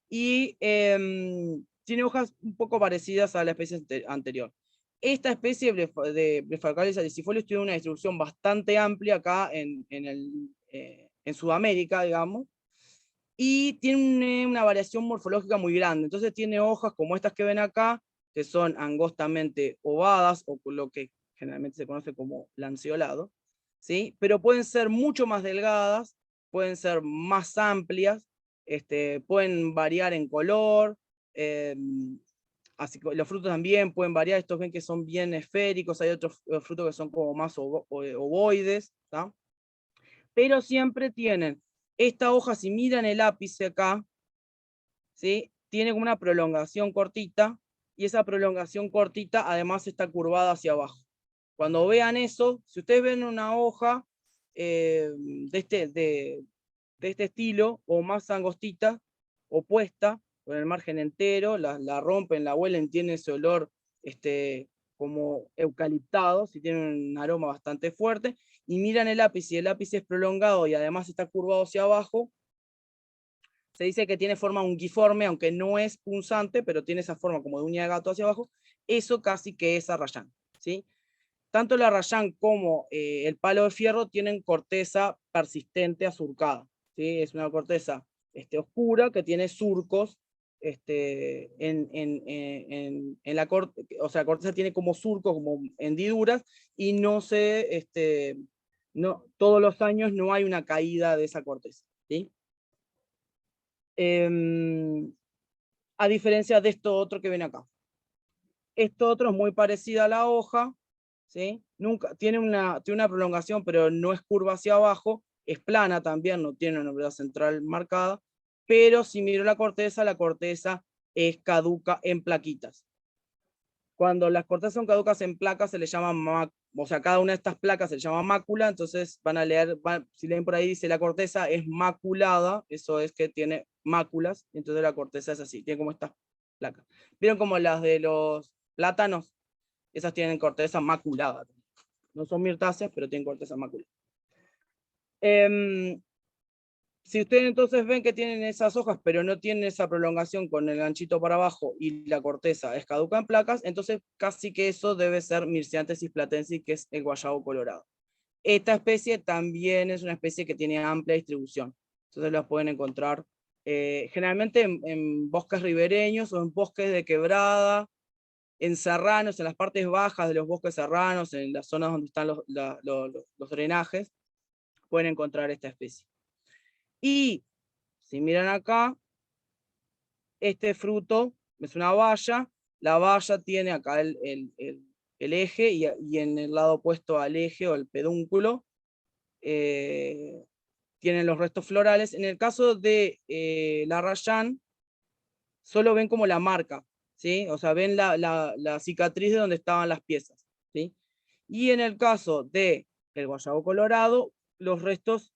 y tiene hojas un poco parecidas a la especie anterior. Esta especie de Blepharocalyx salicifolius tiene una distribución bastante amplia acá en Sudamérica, digamos, y tiene una variación morfológica muy grande. Entonces tiene hojas como estas que ven acá, que son angostamente ovadas, o lo que generalmente se conoce como lanceolado, ¿sí? Pero pueden ser mucho más delgadas, pueden ser más amplias, pueden variar en color, así que los frutos también pueden variar. Estos ven que son bien esféricos, hay otros frutos que son como más ovoides, ¿tá? Pero siempre tienen esta hoja, si miran el ápice acá, ¿sí? Tiene como una prolongación cortita, y esa prolongación cortita además está curvada hacia abajo. Cuando vean eso, si ustedes ven una hoja de este estilo, o más angostita, opuesta, con el margen entero, la rompen, la huelen, tiene ese olor como eucaliptado, si tiene un aroma bastante fuerte, y miran el ápice, y el ápice es prolongado y además está curvado hacia abajo, se dice que tiene forma unguiforme, aunque no es punzante, pero tiene esa forma como de uña de gato hacia abajo. Eso casi que es arrayán, ¿sí? Tanto el arrayán como el palo de fierro tienen corteza persistente azurcada, ¿sí? Es una corteza oscura que tiene surcos en la corteza, o sea, la corteza tiene como surcos, como hendiduras, y no, todos los años no hay una caída de esa corteza, ¿sí? A diferencia de esto otro que ven acá. Esto otro es muy parecido a la hoja, ¿sí? Tiene una prolongación, pero no es curva hacia abajo, es plana también, no tiene una unidad central marcada, pero si miro la corteza es caduca en plaquitas. Cuando las cortezas son caducas en placas se le llama, o sea, cada una de estas placas se le llama mácula, entonces van a leer, si leen por ahí dice la corteza es maculada, eso es que tiene máculas, entonces la corteza es así, tiene como estas placas. ¿Vieron como las de los plátanos? Esas tienen corteza maculada. No son mirtáceas, pero tienen corteza maculada. Si ustedes entonces ven que tienen esas hojas, pero no tienen esa prolongación con el ganchito para abajo y la corteza es caduca en placas, entonces casi que eso debe ser Myrsianthesis platensis, que es el guayabo colorado. Esta especie también es una especie que tiene amplia distribución. Entonces las pueden encontrar generalmente en bosques ribereños o en bosques de quebrada, en serranos, en las partes bajas de los bosques serranos, en las zonas donde están los drenajes, pueden encontrar esta especie. Y si miran acá, este fruto es una baya, la baya tiene acá el eje y en el lado opuesto al eje o el pedúnculo tienen los restos florales. En el caso de la Rayán, solo ven como la marca, ¿sí? O sea, ven la cicatriz de donde estaban las piezas, ¿sí? Y en el caso de el guayabo colorado, los restos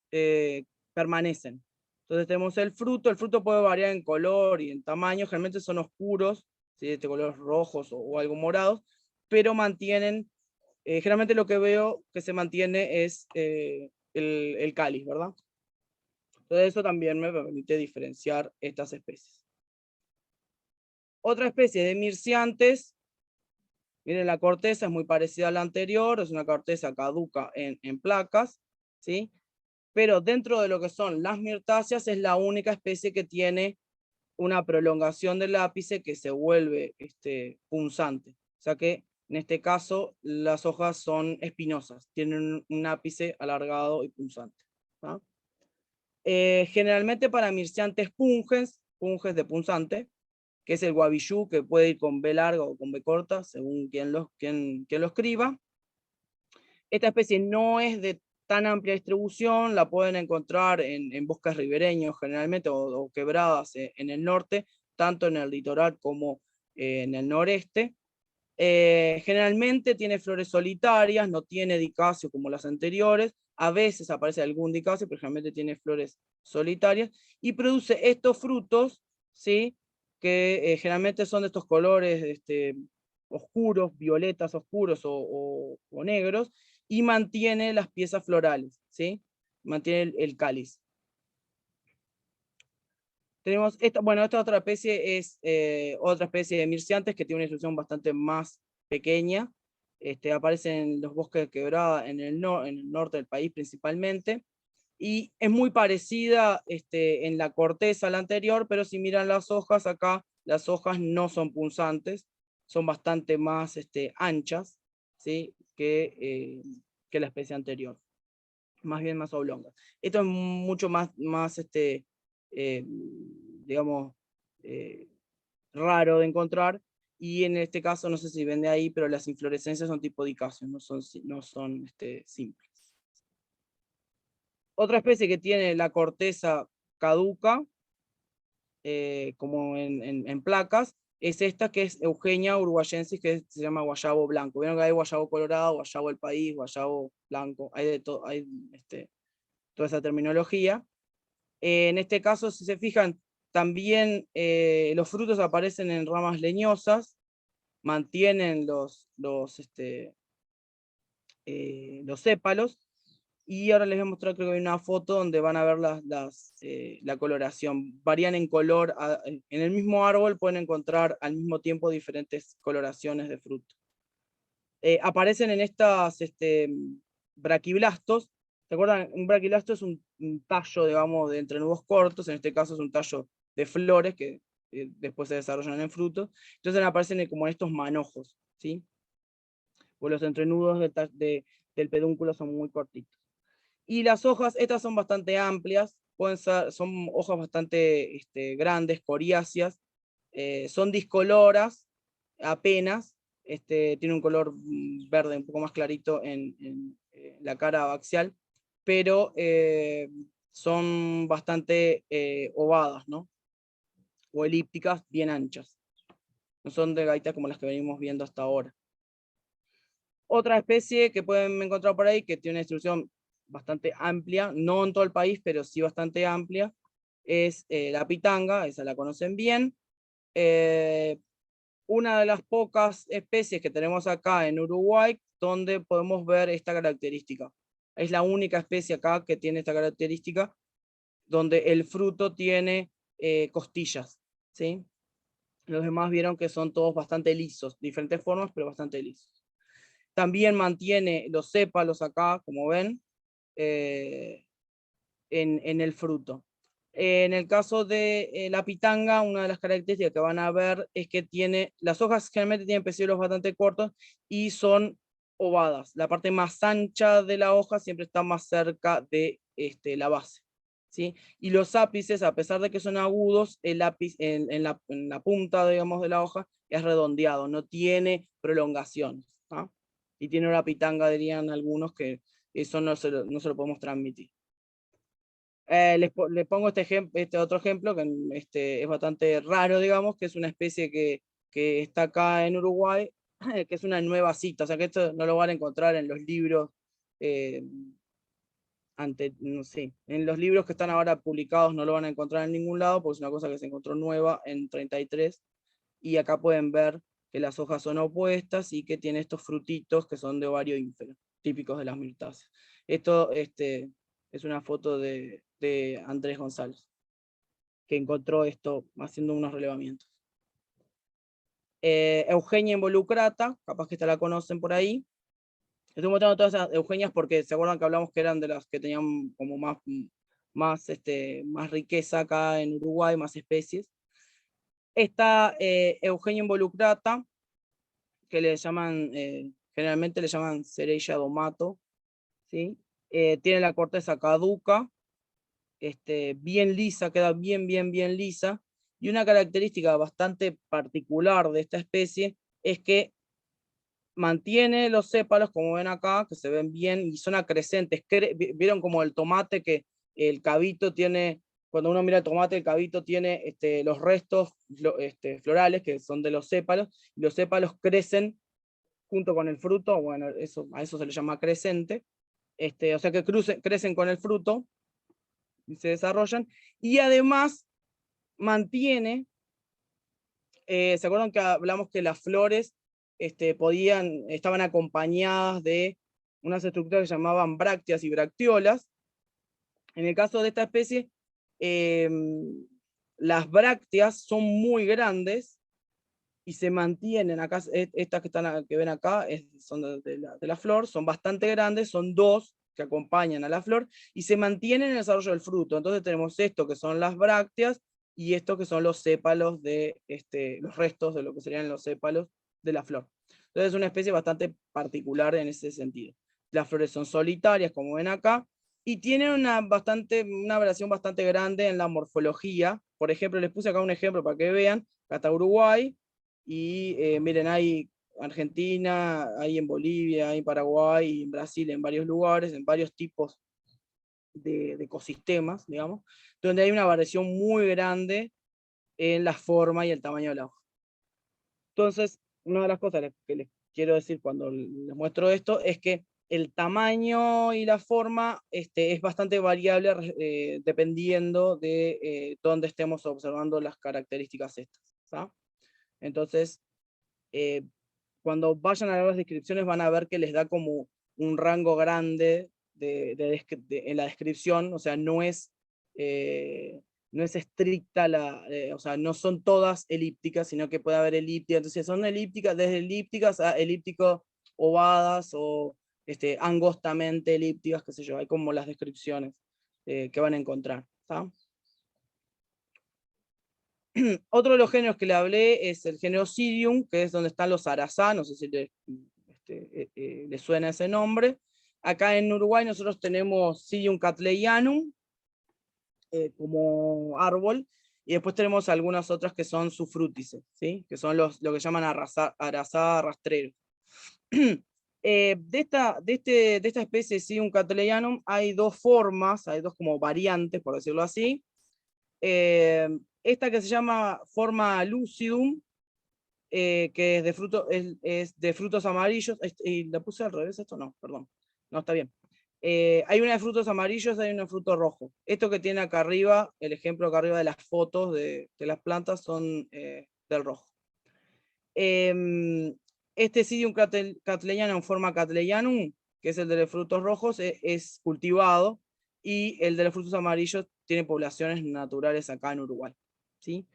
permanecen. Entonces tenemos el fruto puede variar en color y en tamaño, generalmente son oscuros, ¿sí? De colores rojos o algo morados, pero mantienen, generalmente lo que veo que se mantiene es el cáliz, ¿verdad? Entonces eso también me permite diferenciar estas especies. Otra especie de Myrsiantes, miren, la corteza es muy parecida a la anterior, es una corteza caduca en placas, ¿sí? Pero dentro de lo que son las mirtáceas es la única especie que tiene una prolongación del ápice que se vuelve punzante. O sea que en este caso las hojas son espinosas, tienen un ápice alargado y punzante, ¿no? Generalmente para Myrsiantes pungens de punzante, que es el guavillú, que puede ir con B larga o con B corta, según quien lo escriba. Esta especie no es de tan amplia distribución, la pueden encontrar en bosques ribereños generalmente, o quebradas en el norte, tanto en el litoral como en el noreste. Generalmente tiene flores solitarias, no tiene dicacio como las anteriores, a veces aparece algún dicacio, pero generalmente tiene flores solitarias, y produce estos frutos, ¿sí? Que generalmente son de estos colores oscuros, violetas oscuros o negros, y mantiene las piezas florales, ¿sí? Mantiene el cáliz. Tenemos esta otra especie es otra especie de Myrsiantes que tiene una distribución bastante más pequeña. Aparece en los bosques de quebrada en el norte del país principalmente. Y es muy parecida en la corteza a la anterior, pero si miran las hojas acá, las hojas no son punzantes, son bastante más anchas, ¿sí? que la especie anterior. Más bien más oblongas. Esto es mucho más digamos, raro de encontrar, y en este caso, no sé si ven de ahí, pero las inflorescencias son tipo dicacio, no son simples. Otra especie que tiene la corteza caduca, como en placas, es esta que es Eugenia uruguayensis, que se llama guayabo blanco. Vieron que hay guayabo colorado, guayabo del país, guayabo blanco, hay de todo, hay toda esa terminología. En este caso, si se fijan, también los frutos aparecen en ramas leñosas, mantienen los sépalos, y ahora les voy a mostrar, creo que hay una foto donde van a ver la coloración. Varían en color, en el mismo árbol pueden encontrar al mismo tiempo diferentes coloraciones de fruto. Aparecen en estas braquiblastos. ¿Se acuerdan? Un braquiblasto es un tallo, digamos, de entrenudos cortos, en este caso es un tallo de flores que después se desarrollan en frutos. Entonces aparecen como en estos manojos, ¿sí? Pues los entrenudos del pedúnculo son muy cortitos. Y las hojas, estas son bastante amplias, son hojas bastante grandes, coriáceas, son discoloras apenas, tiene un color verde un poco más clarito en la cara axial, pero son bastante ovadas, ¿no? O elípticas, bien anchas. No son de gaitas como las que venimos viendo hasta ahora. Otra especie que pueden encontrar por ahí, que tiene una distribución bastante amplia, no en todo el país, pero sí bastante amplia, es la pitanga, esa la conocen bien. Una de las pocas especies que tenemos acá en Uruguay donde podemos ver esta característica. Es la única especie acá que tiene esta característica, donde el fruto tiene costillas, ¿sí? Los demás vieron que son todos bastante lisos, diferentes formas, pero bastante lisos. También mantiene los sépalos acá, como ven, en el fruto. En el caso de la pitanga, una de las características que van a ver es que tiene, las hojas generalmente tienen pecíolos bastante cortos y son ovadas. La parte más ancha de la hoja siempre está más cerca de la base, ¿sí? Y los ápices, a pesar de que son agudos, el ápice en la punta, digamos, de la hoja es redondeado, no tiene prolongaciones, ¿no? Y tiene una pitanga, dirían algunos, que eso no se lo podemos transmitir. Les pongo este otro ejemplo, que es bastante raro, digamos, que es una especie que está acá en Uruguay, que es una nueva cita, o sea que esto no lo van a encontrar en los libros, no sé, en los libros que están ahora publicados no lo van a encontrar en ningún lado, porque es una cosa que se encontró nueva en 33, y acá pueden ver que las hojas son opuestas y que tiene estos frutitos que son de ovario ínfero, típicos de las mirtáceas. Esto es una foto de Andrés González, que encontró esto haciendo unos relevamientos. Eugenia involucrata, capaz que esta la conocen por ahí. Estoy mostrando todas esas Eugenias porque se acuerdan que hablamos que eran de las que tenían como más riqueza acá en Uruguay, más especies. Esta Eugenia involucrata, que le llaman, generalmente le llaman Cerella domato, ¿sí? Tiene la corteza caduca, bien lisa, queda bien lisa, y una característica bastante particular de esta especie es que mantiene los sépalos, como ven acá, que se ven bien y son acrecentes. Vieron como el tomate, que el cabito tiene, cuando uno mira el tomate, el cabito tiene los restos florales, que son de los sépalos, y los sépalos crecen junto con el fruto. Bueno, a eso se le llama crecente, o sea que crecen con el fruto y se desarrollan, y además mantiene, ¿se acuerdan que hablamos que las flores estaban acompañadas de unas estructuras que se llamaban brácteas y bracteolas? En el caso de esta especie, las brácteas son muy grandes y se mantienen acá. Estas que ven acá son de la flor, son bastante grandes, son dos que acompañan a la flor y se mantienen en el desarrollo del fruto. Entonces tenemos esto que son las brácteas y esto que son los sépalos de los restos de lo que serían los sépalos de la flor. Entonces es una especie bastante particular en ese sentido. Las flores son solitarias, como ven acá, y tienen una variación bastante grande en la morfología. Por ejemplo, les puse acá un ejemplo para que vean. Acá está Uruguay, y miren, hay Argentina, hay en Bolivia, hay en Paraguay, y en Brasil, en varios lugares, en varios tipos de ecosistemas, digamos, donde hay una variación muy grande en la forma y el tamaño de la hoja. Entonces, una de las cosas que les quiero decir cuando les muestro esto es que el tamaño y la forma es bastante variable dependiendo de dónde estemos observando las características estas, ¿sabes? Entonces, cuando vayan a ver las descripciones van a ver que les da como un rango grande en la descripción, o sea, no es estricta o sea, no son todas elípticas, sino que puede haber elípticas. Entonces son elípticas, desde elípticas a elíptico ovadas o angostamente elípticas, qué sé yo, hay como las descripciones que van a encontrar, ¿tá? Otro de los géneros que le hablé es el género Psidium, que es donde están los arazá, no sé si le suena ese nombre. Acá en Uruguay nosotros tenemos Psidium catleyanum, como árbol, y después tenemos algunas otras que son sufrútices, ¿sí? Que son lo que llaman arazá rastrero. De esta especie Sidium cattleyanum hay dos formas, hay dos como variantes, por decirlo así. Esta que se llama forma lucidum, que es de frutos amarillos, y la puse al revés esto, no, perdón, no, está bien. Hay una de frutos amarillos, hay una de frutos rojos. Esto que tiene acá arriba, el ejemplo acá arriba de las fotos de las plantas son del rojo. Este Sidium cattleyanum en forma cattleyanum, que es el de los frutos rojos, es cultivado, y el de los frutos amarillos tiene poblaciones naturales acá en Uruguay, ¿sí?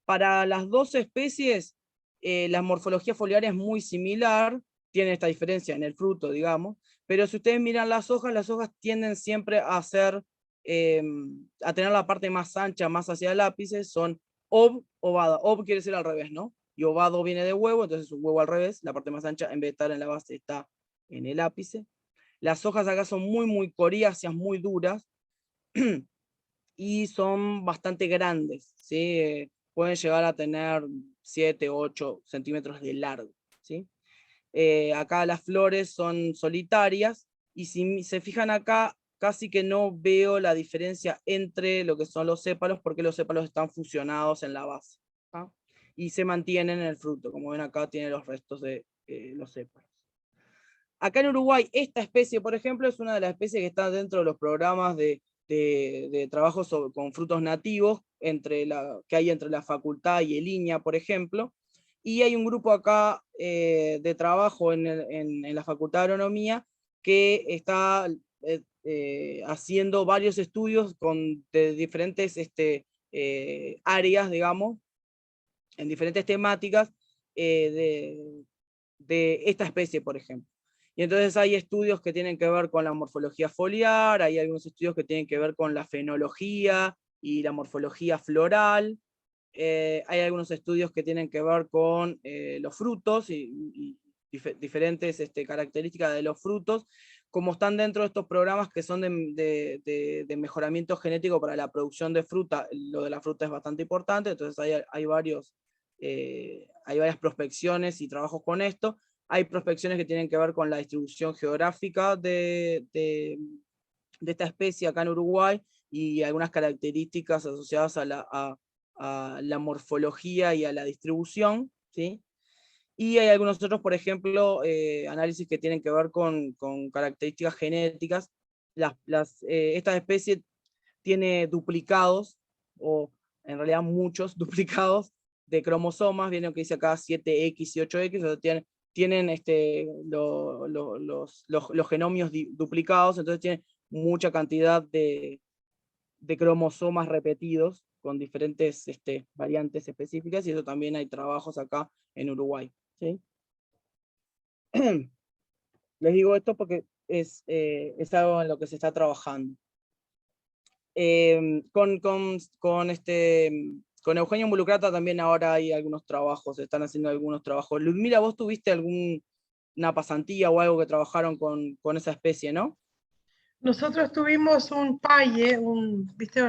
Para las dos especies, la morfología foliar es muy similar, tiene esta diferencia en el fruto, digamos, pero si ustedes miran las hojas tienden siempre a a tener la parte más ancha, más hacia el ápice, son ovada. Ob quiere decir al revés, ¿no? Y ovado viene de huevo, entonces un huevo al revés, la parte más ancha en vez de estar en la base está en el ápice. Las hojas acá son muy coriáceas, muy duras, y son bastante grandes, ¿sí? Pueden llegar a tener 7, 8 centímetros de largo, ¿sí? Acá las flores son solitarias, y si se fijan acá, casi que no veo la diferencia entre lo que son los sépalos, porque los sépalos están fusionados en la base, ¿ah? Y se mantienen en el fruto, como ven acá tiene los restos de los sépalos. Acá en Uruguay, esta especie, por ejemplo, es una de las especies que está dentro de los programas de trabajo con frutos nativos que hay entre la facultad y el INIA, por ejemplo, y hay un grupo acá de trabajo en la Facultad de Agronomía que está haciendo varios estudios de diferentes áreas, digamos, en diferentes temáticas de esta especie, por ejemplo. Y entonces hay estudios que tienen que ver con la morfología foliar, hay algunos estudios que tienen que ver con la fenología y la morfología floral, hay algunos estudios que tienen que ver con los frutos y diferentes características de los frutos, como están dentro de estos programas que son de mejoramiento genético para la producción de fruta. Lo de la fruta es bastante importante, entonces hay varias prospecciones y trabajos con esto. Hay prospecciones que tienen que ver con la distribución geográfica de esta especie acá en Uruguay, y algunas características asociadas a la morfología y a la distribución, ¿sí? Y hay algunos otros, por ejemplo, análisis que tienen que ver con características genéticas. Esta especie tiene duplicados, o en realidad muchos duplicados de cromosomas, viene lo que dice acá 7X y 8X, o sea, tienen los genomios duplicados, entonces tienen mucha cantidad de cromosomas repetidos con diferentes variantes específicas, y eso también hay trabajos acá en Uruguay, ¿sí? Les digo esto porque es algo en lo que se está trabajando. Con Eugenio Mulucrata también ahora hay algunos trabajos, se están haciendo algunos trabajos. Ludmila, vos tuviste alguna pasantía o algo que trabajaron con esa especie, ¿no? Nosotros tuvimos un PAIE, ¿viste?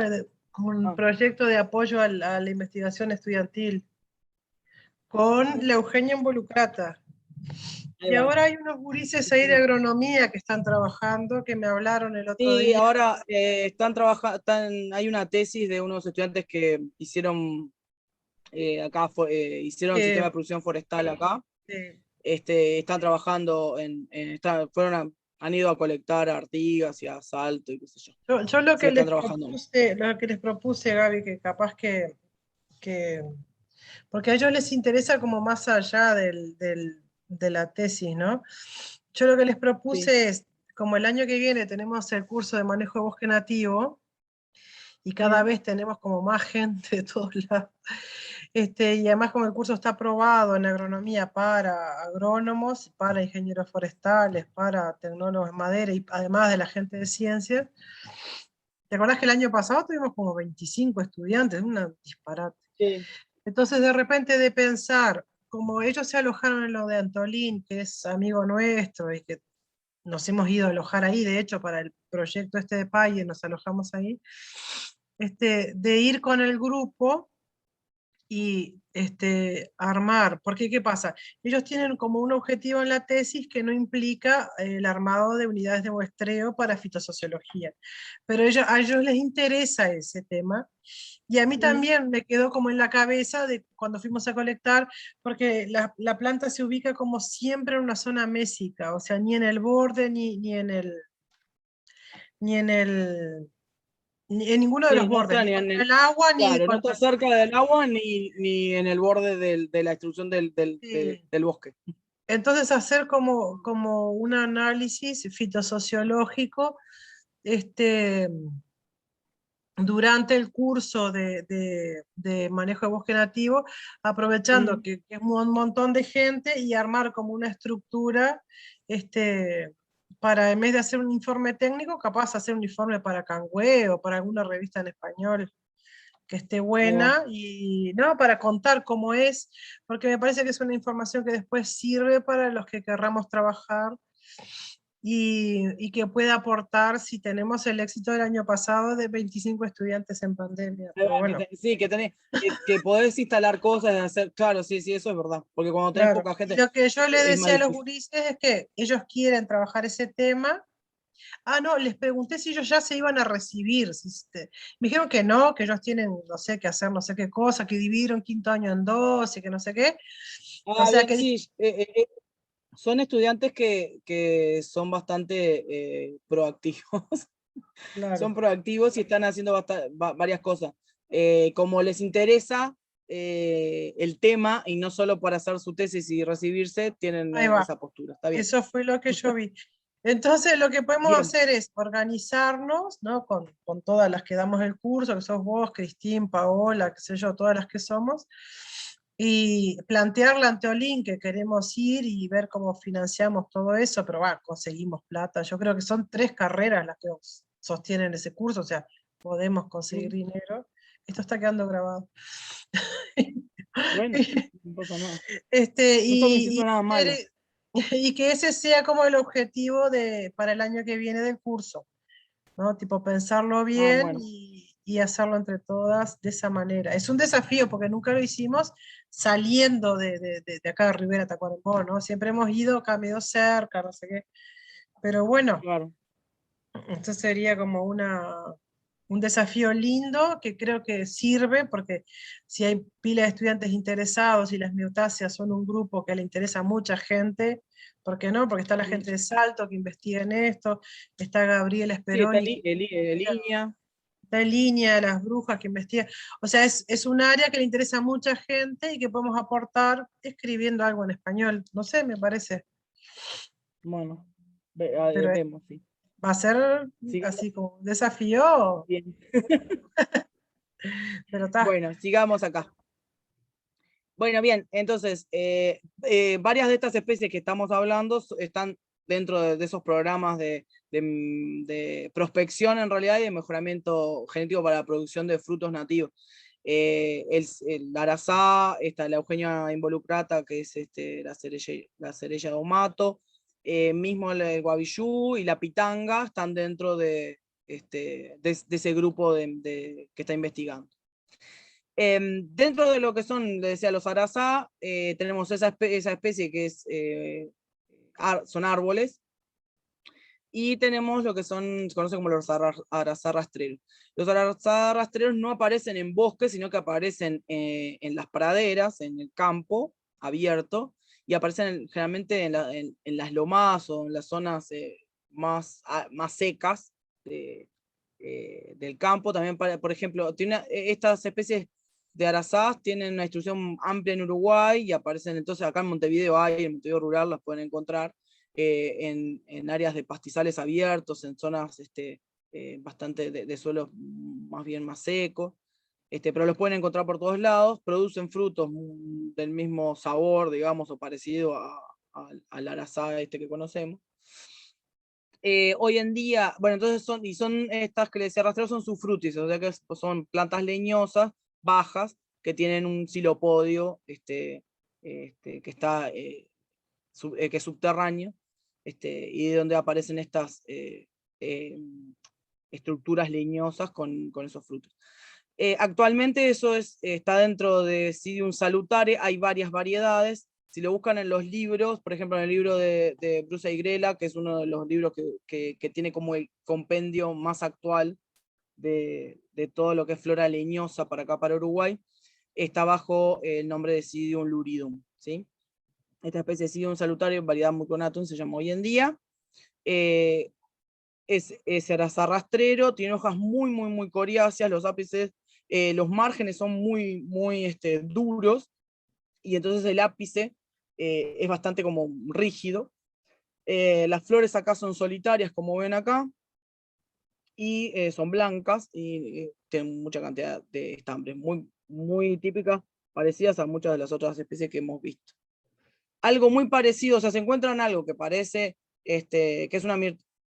Un proyecto de apoyo a la investigación estudiantil con la Eugenia Involucrata. Y ahora hay unos gurises ahí de agronomía que están trabajando, que me hablaron el otro Sí, día. ahora están trabajando, hay una tesis de unos estudiantes que hicieron acá, hicieron el sistema de producción forestal acá. Están trabajando han ido a colectar artigas y asalto y qué sé yo. Yo lo Sí, que están trabajando. lo que les propuse, Gaby, que capaz que porque a ellos les interesa como más allá de la tesis, ¿no? Yo lo que les propuse Sí. es, como el año que viene tenemos el curso de manejo de bosque nativo, y cada vez tenemos como más gente de todos lados, y además como el curso está aprobado en agronomía para agrónomos, para ingenieros forestales, para tecnólogos en madera, y además de la gente de ciencias. ¿Te acordás que el año pasado tuvimos como 25 estudiantes? Un disparate. Sí. Entonces, de repente, de pensar, como ellos se alojaron en lo de Antolín, que es amigo nuestro y que nos hemos ido a alojar ahí, de hecho, para el proyecto este de PAIE nos alojamos ahí, de ir con el grupo y armar, porque ¿qué pasa? Ellos tienen como un objetivo en la tesis que no implica el armado de unidades de muestreo para fitosociología, pero a ellos les interesa ese tema, y a mí también me quedó como en la cabeza de cuando fuimos a colectar, porque la planta se ubica como siempre en una zona mésica, o sea, ni en el borde, ni en el, ni en ninguno de Sí, los no bordes, está ni ni en contra el, el agua, ni claro, no contra está el... cerca del agua ni en el borde de la extrusión Sí. del bosque. Entonces, hacer como un análisis fitosociológico este, durante el curso de manejo de bosque nativo, aprovechando Mm, que es un montón de gente y armar como una estructura para, en vez de hacer un informe técnico, capaz hacer un informe para Cangüe o para alguna revista en español que esté ahí va. buena y no, para contar cómo es, porque me parece que es una información que después sirve para los que querramos trabajar y que pueda aportar si tenemos el éxito del año pasado de 25 estudiantes en pandemia. Ahí Pero va, bueno, sí, que podés instalar cosas, hacer, claro, sí, sí, eso es verdad. Porque cuando tenés claro. poca Y gente lo que yo le es más decía a los difícil. gurises es que ellos quieren trabajar ese tema. Ah, no, les pregunté si ellos ya se iban a recibir. Me dijeron que no, que ellos tienen, no sé, que hacer no sé qué cosa, que dividieron quinto año en dos y que no sé qué. O Ah, sea bien, que dije, sí, son estudiantes que son bastante proactivos. claro, Son proactivos y están haciendo varias cosas. Como les interesa el tema y no solo para hacer su tesis y recibirse, tienen ahí va. esa postura. Está bien. Eso fue lo que yo vi. Entonces, lo que podemos Bien. hacer es organizarnos, ¿no? Con todas las que damos el curso, que sos vos, Cristín, Paola, qué sé yo, todas las que somos, y plantearle ante Olin que queremos ir y ver cómo financiamos todo eso, pero va, conseguimos plata. Yo creo que son 3 carreras las que sostienen ese curso, o sea, podemos conseguir Mm, dinero. Esto está quedando grabado. bueno, no pasa nada. No estamos diciendo nada malo. Y que ese sea como el objetivo para el año que viene del curso, ¿no? Tipo pensarlo Ah, bien bueno, y hacerlo entre todas de esa manera. Es un desafío porque nunca lo hicimos saliendo de acá de Rivera, Tacuarembó, ¿no? Siempre hemos ido acá medio cerca, no sé qué. Pero bueno, claro. esto sería como un desafío lindo que creo que sirve porque si hay pila de estudiantes interesados y las miotáceas son un grupo que le interesa a mucha gente, ¿por qué no? Porque está la Mm, gente de Salto que investiga en esto, está Gabriela sí, está Speroni que en investiga, línea. está en línea, las brujas que investiga. O sea, es un área que le interesa a mucha gente y que podemos aportar escribiendo algo en español. No sé, me parece. Bueno, Pero vemos, sí. va a ser Sigamos así como un desafío, bien. pero está. Bueno, sigamos acá. Bueno, bien, entonces, varias de estas especies que estamos hablando están dentro de esos programas de prospección en realidad y de mejoramiento genético para la producción de frutos nativos. El arazá, la Eugenia involucrata, que es la cerella de Omato, mismo el guavillú y la pitanga están dentro de ese grupo que está investigando. Dentro de lo que son, le decía, los arazá, tenemos esa especie que son árboles, y tenemos lo que se conoce como los arazá rastreros. Los arazá rastreros no aparecen en bosques, sino que aparecen en las praderas, en el campo abierto, y aparecen generalmente en las lomas o en las zonas más secas del campo. También, por ejemplo, estas especies de arazás tienen una distribución amplia en Uruguay y aparecen entonces acá en Montevideo en Montevideo rural las pueden encontrar en áreas de pastizales abiertos, en zonas bastante de suelos más bien más secos, pero los pueden encontrar por todos lados, producen frutos del mismo sabor, digamos, o parecido al arazá que conocemos. Hoy en día, bueno, entonces son estas que les decía rastreros, son sufrutis, o sea que son plantas leñosas, bajas, que tienen un silopodio que está que es subterráneo, y de donde aparecen estas estructuras leñosas con esos frutos. Actualmente eso está dentro de Psidium salutare, hay varias variedades. Si lo buscan en los libros, por ejemplo en el libro de Bruce y Grela, que es uno de los libros que tiene como el compendio más actual de todo lo que es flora leñosa para acá, para Uruguay, está bajo el nombre de Psidium luridum, ¿sí? Esta especie de Psidium salutare, variedad muconatum, se llama hoy en día. Es rastrero, tiene hojas muy coriáceas, los ápices, los márgenes son muy duros, y entonces el ápice es bastante como rígido. Las flores acá son solitarias, como ven acá, y son blancas, y tienen mucha cantidad de estambres, muy típicas, parecidas a muchas de las otras especies que hemos visto. Algo muy parecido, o sea, se encuentran algo que parece, que es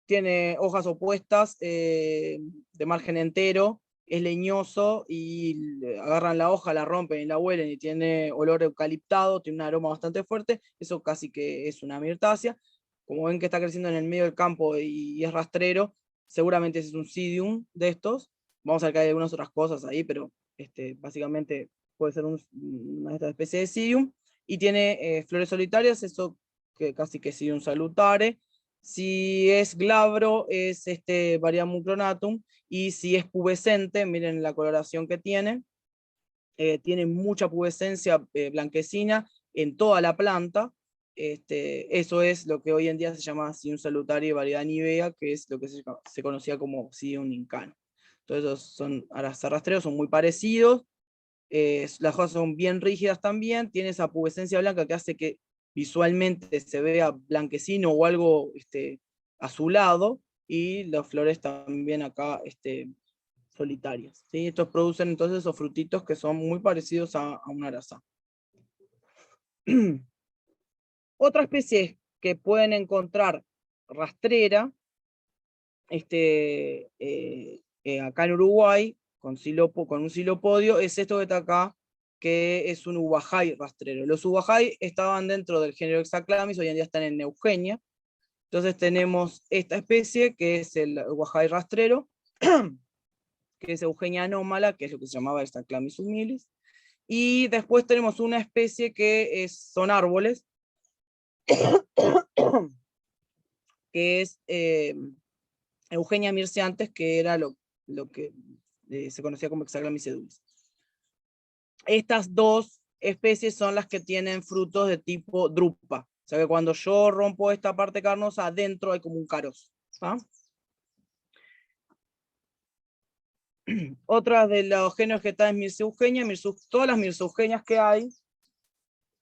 tiene hojas opuestas, de margen entero, es leñoso, y agarran la hoja, la rompen y la huelen, y tiene olor eucaliptado, tiene un aroma bastante fuerte, eso casi que es una mirtácea. Como ven que está creciendo en el medio del campo y es rastrero, seguramente ese es un Psidium de estos. Vamos a ver que hay algunas otras cosas ahí, pero básicamente puede ser una de estas especies de Psidium. Y tiene flores solitarias, eso que casi que sí un salutare. Si es glabro, es variedad mucronatum, y si es pubescente, miren la coloración que tiene mucha pubescencia blanquecina en toda la planta. Eso es lo que hoy en día se llama Psidium salutare variedad nivea, que es lo que se conocía como Psidium incano. Entonces esos son rastreros, son muy parecidos. Las hojas son bien rígidas también, tiene esa pubescencia blanca que hace que visualmente se vea blanquecino o algo azulado, y las flores también acá solitarias, ¿sí? Estos producen entonces esos frutitos que son muy parecidos a una araza. Otra especie que pueden encontrar rastrera acá en Uruguay, con un silopodio, es esto que está acá, que es un ubajay rastrero. Los ubajay estaban dentro del género Hexaclamis, hoy en día están en Eugenia. Entonces tenemos esta especie, que es el ubajay rastrero, que es Eugenia anómala, que es lo que se llamaba Hexaclamis humilis. Y después tenemos una especie que son árboles, que es Eugenia mirceantes, que era lo que se conocía como Hexaclamis edulis. Estas dos especies son las que tienen frutos de tipo drupa. O sea que cuando yo rompo esta parte carnosa, adentro hay como un carozo. ¿Ah? Otras de los géneros que están es Mircea eugenia. Todas las Mircea eugenias que hay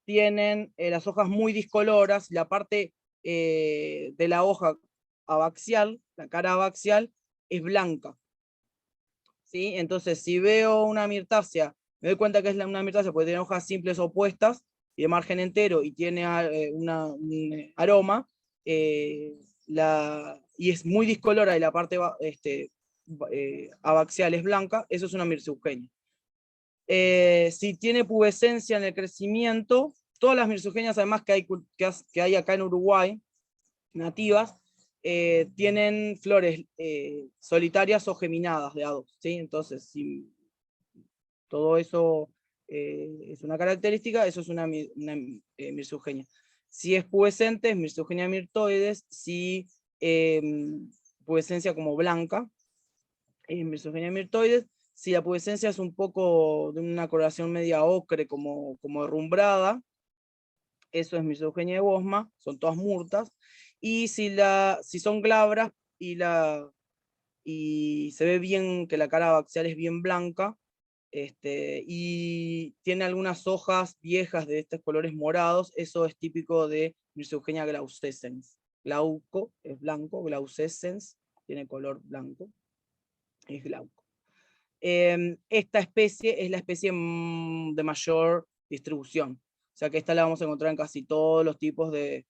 tienen las hojas muy discoloras. La parte de la hoja abaxial, la cara abaxial, es blanca. ¿Sí? Entonces, si veo una mirtácea, me doy cuenta que es una mirtácea porque tiene hojas simples opuestas y de margen entero, y tiene un aroma, y es muy discolora, y la parte abaxial es blanca, eso es una Mircea eugenia. Si tiene pubescencia en el crecimiento, todas las Mircea eugenias, además que hay acá en Uruguay, nativas, tienen flores solitarias o geminadas de A2, ¿sí? Entonces, si todo eso es una característica, eso es una Mircea eugenia. Si es pubescente, es Mircea eugenia mirtoides. Si pubescencia como blanca, es Mircea eugenia mirtoides. Si la pubescencia es un poco de una coloración media ocre, como herrumbrada, eso es Mircea eugenia de Bosma, son todas murtas. Y si son glabras y se ve bien que la cara abaxial es bien blanca, y tiene algunas hojas viejas de estos colores morados, eso es típico de Mircea eugenia glaucescens. Glauco es blanco, glaucescens tiene color blanco, es glauco. Esta especie es la especie de mayor distribución. O sea que esta la vamos a encontrar en casi todos los tipos de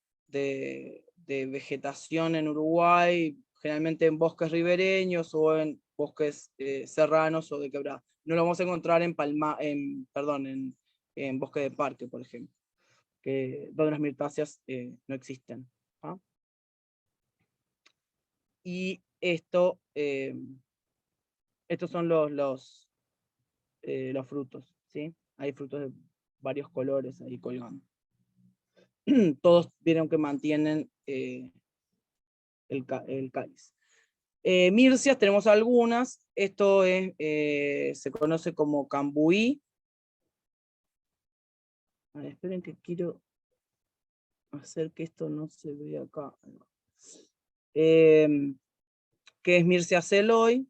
vegetación en Uruguay, generalmente en bosques ribereños o en bosques serranos o de quebrada. No lo vamos a encontrar en bosque de parque, por ejemplo, donde las mirtáceas no existen. ¿Ah? Y estos son los frutos, ¿sí? Hay frutos de varios colores ahí colgando. Todos vieron que mantienen el cáliz. Mircias tenemos algunas. Esto se conoce como cambuí. A ver, esperen que quiero hacer que esto no se vea acá. Que es Mircea celoy.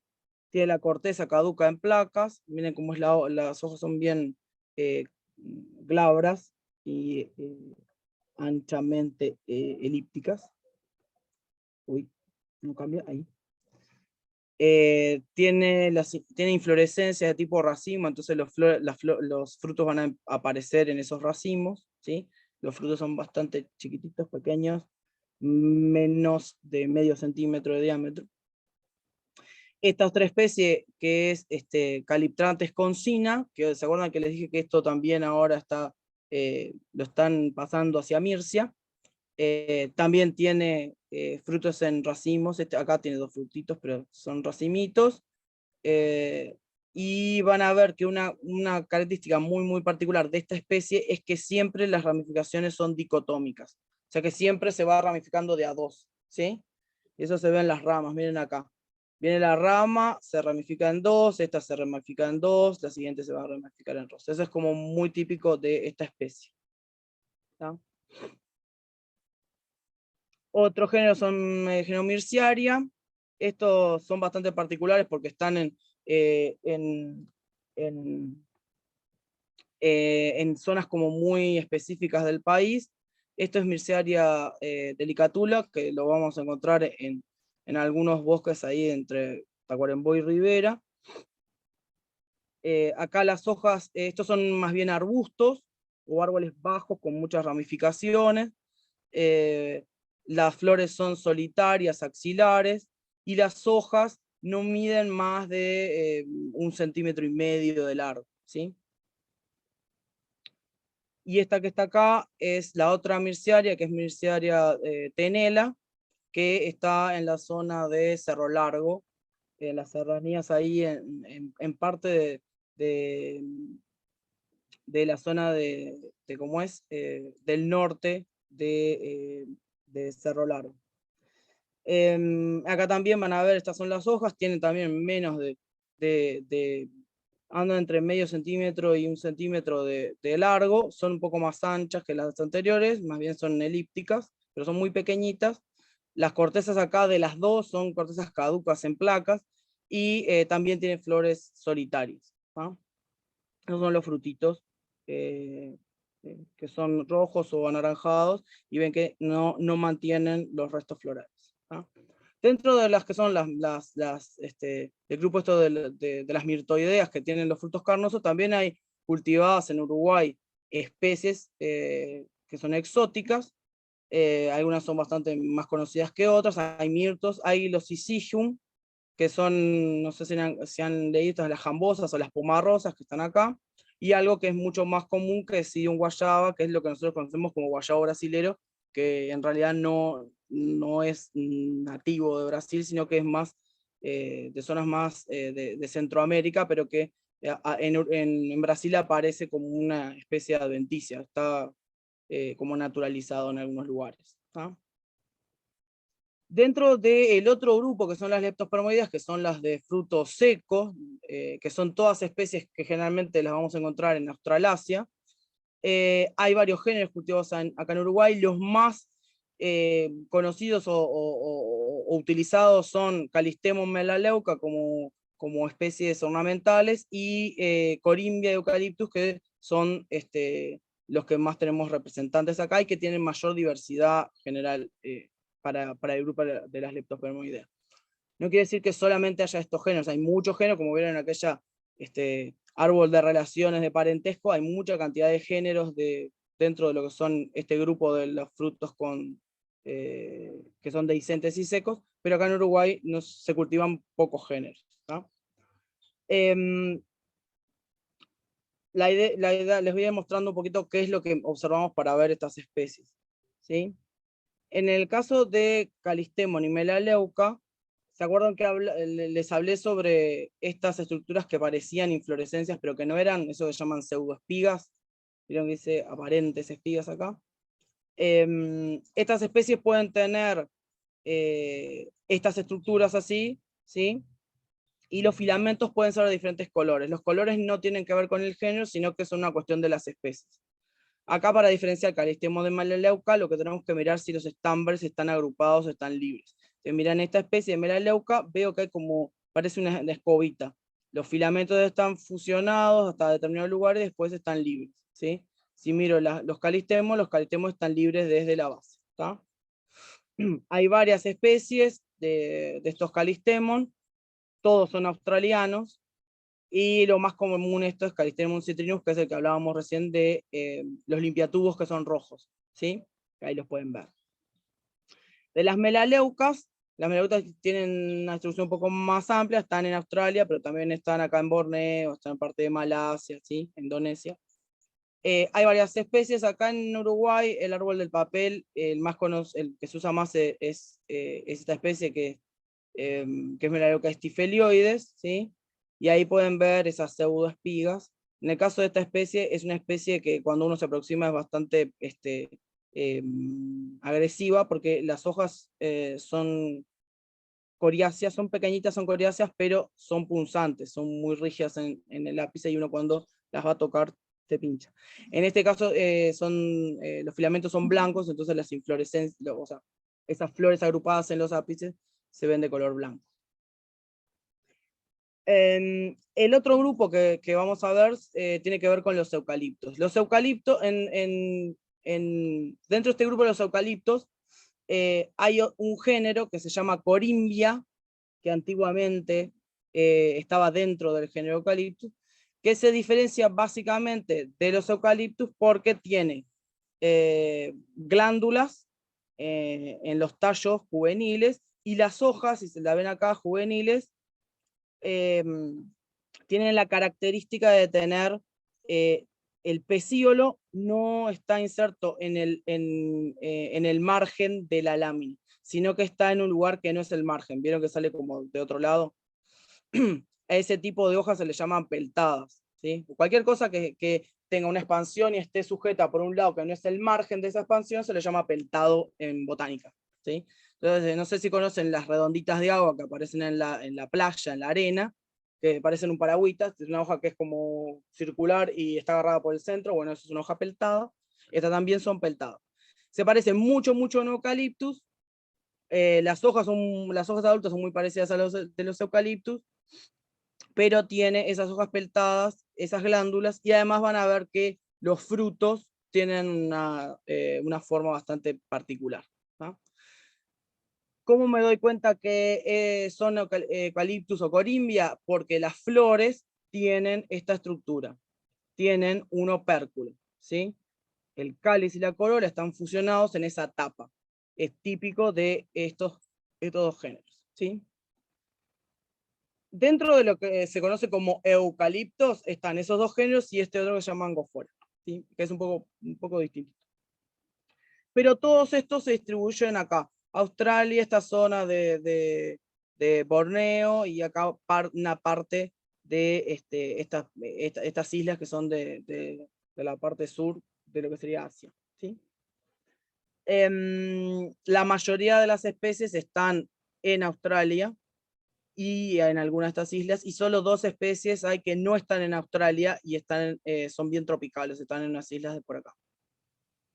Tiene la corteza caduca en placas. Miren cómo es las hojas son bien glabras y anchamente elípticas. Uy, no cambia ahí. Tiene inflorescencias de tipo racimo, entonces los frutos van a aparecer en esos racimos, ¿sí? Los frutos son bastante chiquititos, pequeños, menos de medio centímetro de diámetro. Esta otra especie que es Caliptrantes concina, que se acuerdan que les dije que esto también ahora lo están pasando hacia Mircia. También tiene frutos en racimos. Acá tiene 2 frutitos, pero son racimitos. Y van a ver que una característica muy particular de esta especie es que siempre las ramificaciones son dicotómicas. O sea que siempre se va ramificando de a 2, ¿sí? Eso se ve en las ramas, miren acá. Viene la rama, se ramifica en 2, esta se ramifica en 2, la siguiente se va a ramificar en 2. Eso es como muy típico de esta especie. ¿Está? Otro género son género Mirciaria. Estos son bastante particulares porque están en zonas como muy específicas del país. Esto es Mirciaria delicatula, que lo vamos a encontrar en algunos bosques ahí entre Tacuarembó y Rivera. Acá las hojas, estos son más bien arbustos o árboles bajos con muchas ramificaciones. Las flores son solitarias, axilares, y las hojas no miden más de 1,5 centímetros de largo, ¿sí? Y esta que está acá es la otra Mirciaria, que es Mirciaria tenela, que está en la zona de Cerro Largo, en las serranías ahí, en parte de la zona ¿cómo es? Del norte de Cerro Largo. Acá también van a ver, estas son las hojas, tienen también menos andan entre medio centímetro y 1 centímetro de largo, son un poco más anchas que las anteriores, más bien son elípticas, pero son muy pequeñitas. Las cortezas acá de las dos son cortezas caducas en placas, y también tienen flores solitarias, ¿no? Esos son los frutitos, que son rojos o anaranjados, y ven que no mantienen los restos florales, ¿no? Dentro de las que son el grupo esto de las mirtoideas que tienen los frutos carnosos, también hay cultivadas en Uruguay especies que son exóticas. Algunas son bastante más conocidas que otras. Hay mirtos, hay los Syzygium, que son, no sé si han leído, estas, las jambosas o las pomarrosas que están acá, y algo que es mucho más común, que es Psydium guayaba, que es lo que nosotros conocemos como guayabo brasilero, que en realidad no es nativo de Brasil, sino que es más de zonas más de Centroamérica, pero que en Brasil aparece como una especie adventicia, está como naturalizado en algunos lugares, ¿tá? Dentro del otro grupo, que son las leptospermoideas, que son las de frutos secos, que son todas especies que generalmente las vamos a encontrar en Australasia, hay varios géneros cultivados acá en Uruguay. Los más conocidos o utilizados son Callistemon melaleuca como especies ornamentales, y Corymbia eucalyptus, que son los que más tenemos representantes acá y que tienen mayor diversidad general para el grupo de las leptospermoideas. No quiere decir que solamente haya estos géneros, hay muchos géneros, como vieron en aquella árbol de relaciones de parentesco, hay mucha cantidad de géneros dentro de lo que son este grupo de los frutos que son dehiscentes y secos, pero acá en Uruguay se cultivan pocos géneros, ¿no? La idea, les voy a ir mostrando un poquito qué es lo que observamos para ver estas especies, ¿sí? En el caso de Callistemon y melaleuca, ¿Se acuerdan que les hablé sobre estas estructuras que parecían inflorescencias, pero que no eran? Eso que llaman pseudoespigas. Vieron que dice aparentes espigas acá. Estas especies pueden tener estas estructuras así, ¿sí? Y los filamentos pueden ser de diferentes colores. Los colores no tienen que ver con el género, sino que son una cuestión de las especies. Acá, para diferenciar calistemo de melaleuca, lo que tenemos que mirar si los estambres están agrupados o están libres. Si miran esta especie de melaleuca, veo que hay como, parece una escobita. Los filamentos están fusionados hasta determinado lugar y después están libres, ¿sí? Si miro los calistemos están libres desde la base, ¿tá? Hay varias especies de estos calistemos, todos son australianos, y lo más común esto es Callistemon citrinus, que es el que hablábamos recién de los limpiatubos, que son rojos, ¿sí? Ahí los pueden ver. De las melaleucas tienen una distribución un poco más amplia, están en Australia, pero también están acá en Borneo, están en parte de Malasia, ¿sí? Indonesia. Hay varias especies acá en Uruguay. El árbol del papel, el que se usa más es esta especie que es Melaleuca stifelioides, ¿sí? Y ahí pueden ver esas pseudoespigas. En el caso de esta especie, es una especie que cuando uno se aproxima es bastante agresiva, porque las hojas son coriáceas, son pequeñitas, son coriáceas, pero son punzantes, son muy rígidas en el ápice, y uno cuando las va a tocar te pincha. En este caso los filamentos son blancos, entonces las inflorescencias, o sea, esas flores agrupadas en los ápices se ven de color blanco. El otro grupo que vamos a ver tiene que ver con los eucaliptos. Los eucaliptos, dentro de este grupo de los eucaliptos, hay un género que se llama Corimbia, que antiguamente estaba dentro del género Eucaliptus, que se diferencia básicamente de los eucaliptus porque tiene glándulas en los tallos juveniles, y las hojas, si se la ven acá, juveniles, tienen la característica de tener el pecíolo no está inserto en el margen de la lámina, sino que está en un lugar que no es el margen. ¿Vieron que sale como de otro lado? A ese tipo de hojas se le llaman peltadas, ¿sí? Cualquier cosa que tenga una expansión y esté sujeta por un lado que no es el margen de esa expansión se le llama peltado en botánica, ¿sí? Entonces, no sé si conocen las redonditas de agua que aparecen en la playa, en la arena, que parecen un paragüita. Es una hoja que es como circular y está agarrada por el centro. Bueno, eso es una hoja peltada. Estas también son peltadas. Se parecen mucho, mucho a un eucaliptus. Las hojas adultas son muy parecidas a las de los eucaliptus, pero tiene esas hojas peltadas, esas glándulas, y además van a ver que los frutos tienen una forma bastante particular, ¿no? ¿Cómo me doy cuenta que son eucaliptus o corimbia? Porque las flores tienen esta estructura, tienen un opérculo, ¿sí? El cáliz y la corola están fusionados en esa tapa. Es típico de estos dos géneros, ¿sí? Dentro de lo que se conoce como eucaliptos están esos dos géneros y este otro que se llama angofora, ¿sí? Que es un poco distinto. Pero todos estos se distribuyen acá. Australia, esta zona de Borneo, y acá una parte de estas islas que son de la parte sur de lo que sería Asia, ¿sí? La mayoría de las especies están en Australia y en algunas de estas islas, y solo 2 especies hay que no están en Australia y son bien tropicales, están en unas islas de por acá,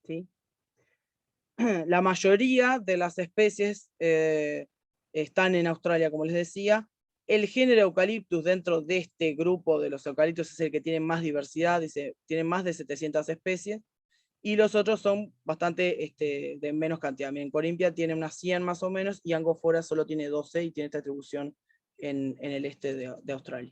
¿sí? La mayoría de las especies están en Australia, como les decía. El género Eucalyptus dentro de este grupo de los eucaliptos es el que tiene más diversidad, tiene más de 700 especies, y los otros son bastante de menos cantidad. Miren, Corimbia tiene unas 100 más o menos, y Angofora solo tiene 12 y tiene esta distribución en el este de Australia.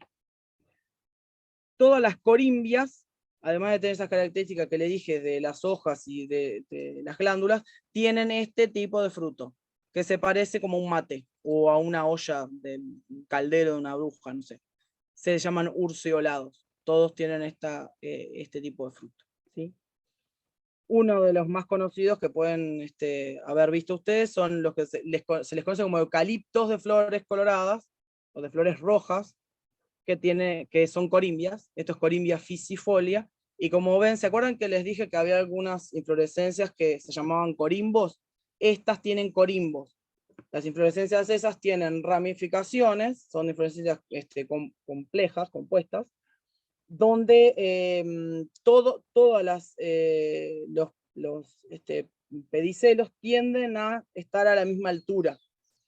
Todas las corimbias, además de tener esas características que le dije de las hojas y de las glándulas, tienen este tipo de fruto, que se parece como un mate, o a una olla de caldero de una bruja, no sé. Se llaman urceolados. Todos tienen este tipo de fruto, ¿sí? Uno de los más conocidos que pueden haber visto ustedes son los que se les conoce como eucaliptos de flores coloradas, o de flores rojas, que son corimbias. Esto es Corimbia fisifolia, y como ven, ¿se acuerdan que les dije que había algunas inflorescencias que se llamaban corimbos? Estas tienen corimbos. Las inflorescencias esas tienen ramificaciones, son inflorescencias complejas, compuestas, donde todos los pedicelos tienden a estar a la misma altura.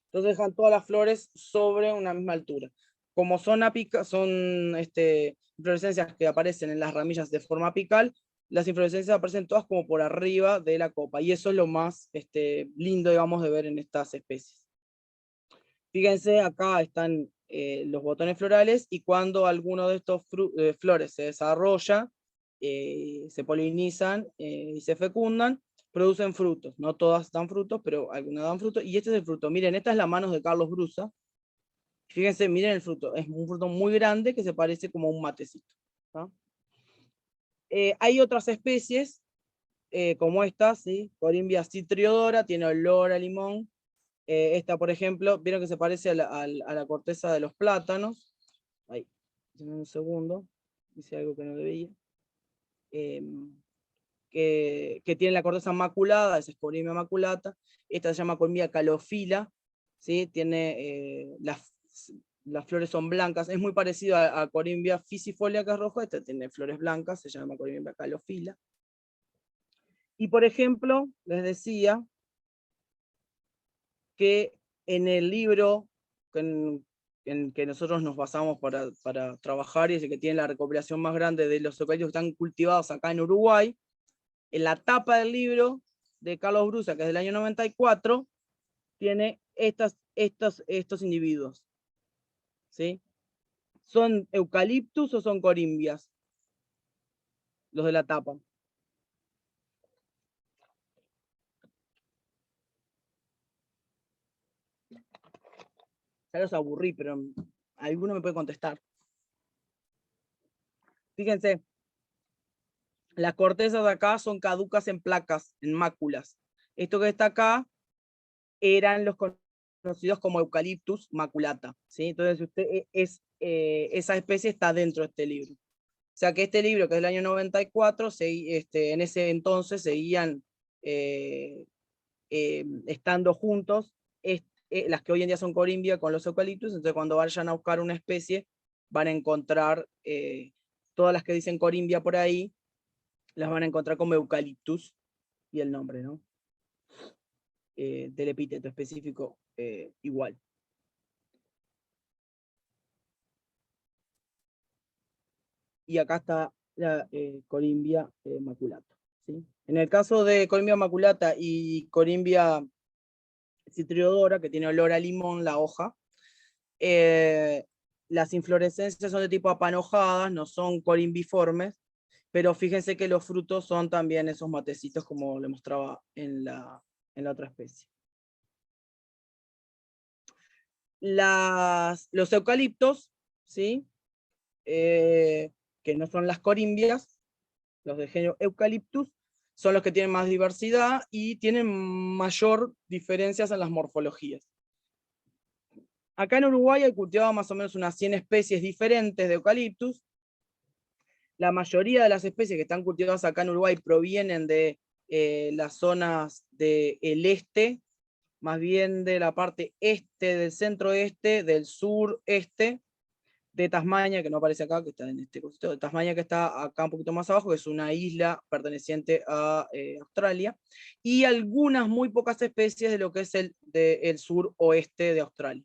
Entonces dejan todas las flores sobre una misma altura. Como son inflorescencias que aparecen en las ramillas de forma apical, las inflorescencias aparecen todas como por arriba de la copa, y eso es lo más lindo, digamos, de ver en estas especies. Fíjense, acá están los botones florales, y cuando alguno de estos flores se desarrolla, se polinizan y se fecundan, producen frutos. No todas dan frutos, pero algunas dan frutos, y este es el fruto. Miren, esta es la mano de Carlos Brusa. Fíjense, miren el fruto, es un fruto muy grande que se parece como un matecito, ¿no? Hay otras especies, como esta, ¿sí? Corimbia citriodora, tiene olor a limón. Esta, por ejemplo, vieron que se parece a la corteza de los plátanos. Ahí, un segundo, dice algo que no debía. Que tiene la corteza maculada, esa es Corimbia maculata. Esta se llama Corimbia calofila, ¿sí? Tiene las flores son blancas, es muy parecido a Corimbia fisifolia, que es rojo. Esta tiene flores blancas, se llama Corimbia calofila. Y por ejemplo, les decía que en el libro en que nosotros nos basamos para trabajar, y es el que tiene la recopilación más grande de los eucaliptos que están cultivados acá en Uruguay, en la tapa del libro de Carlos Brusa, que es del año 94, tiene estos individuos, ¿sí? ¿Son eucaliptus o son corimbias? Los de la tapa. Ya los aburrí, pero alguno me puede contestar. Fíjense, las cortezas de acá son caducas en placas, en máculas. Esto que está acá eran los conocidos como Eucalyptus maculata, ¿sí? Entonces esa especie está dentro de este libro. O sea que este libro, que es del año 94, en ese entonces seguían estando juntos las que hoy en día son corimbia con los eucaliptus. Entonces cuando vayan a buscar una especie, van a encontrar todas las que dicen corimbia por ahí, las van a encontrar como eucaliptus, y el nombre, ¿no? Del epíteto específico igual. Y acá está la Corimbia maculata, ¿sí? En el caso de Corimbia maculata y Corimbia citriodora, que tiene olor a limón la hoja, las inflorescencias son de tipo apanojadas, no son corimbiformes, pero fíjense que los frutos son también esos matecitos, como le mostraba en la otra especie. Los eucaliptos, ¿sí? Que no son las corimbias, los del género Eucalyptus, son los que tienen más diversidad y tienen mayor diferencias en las morfologías. Acá en Uruguay hay cultivado más o menos unas 100 especies diferentes de Eucalyptus. La mayoría de las especies que están cultivadas acá en Uruguay provienen de las zonas del este, más bien de la parte este, del centro-este, del sur-este, de Tasmania, que no aparece acá, que está en este cosito, de Tasmania, que está acá un poquito más abajo, que es una isla perteneciente a Australia, y algunas muy pocas especies de lo que es el sur-oeste de Australia.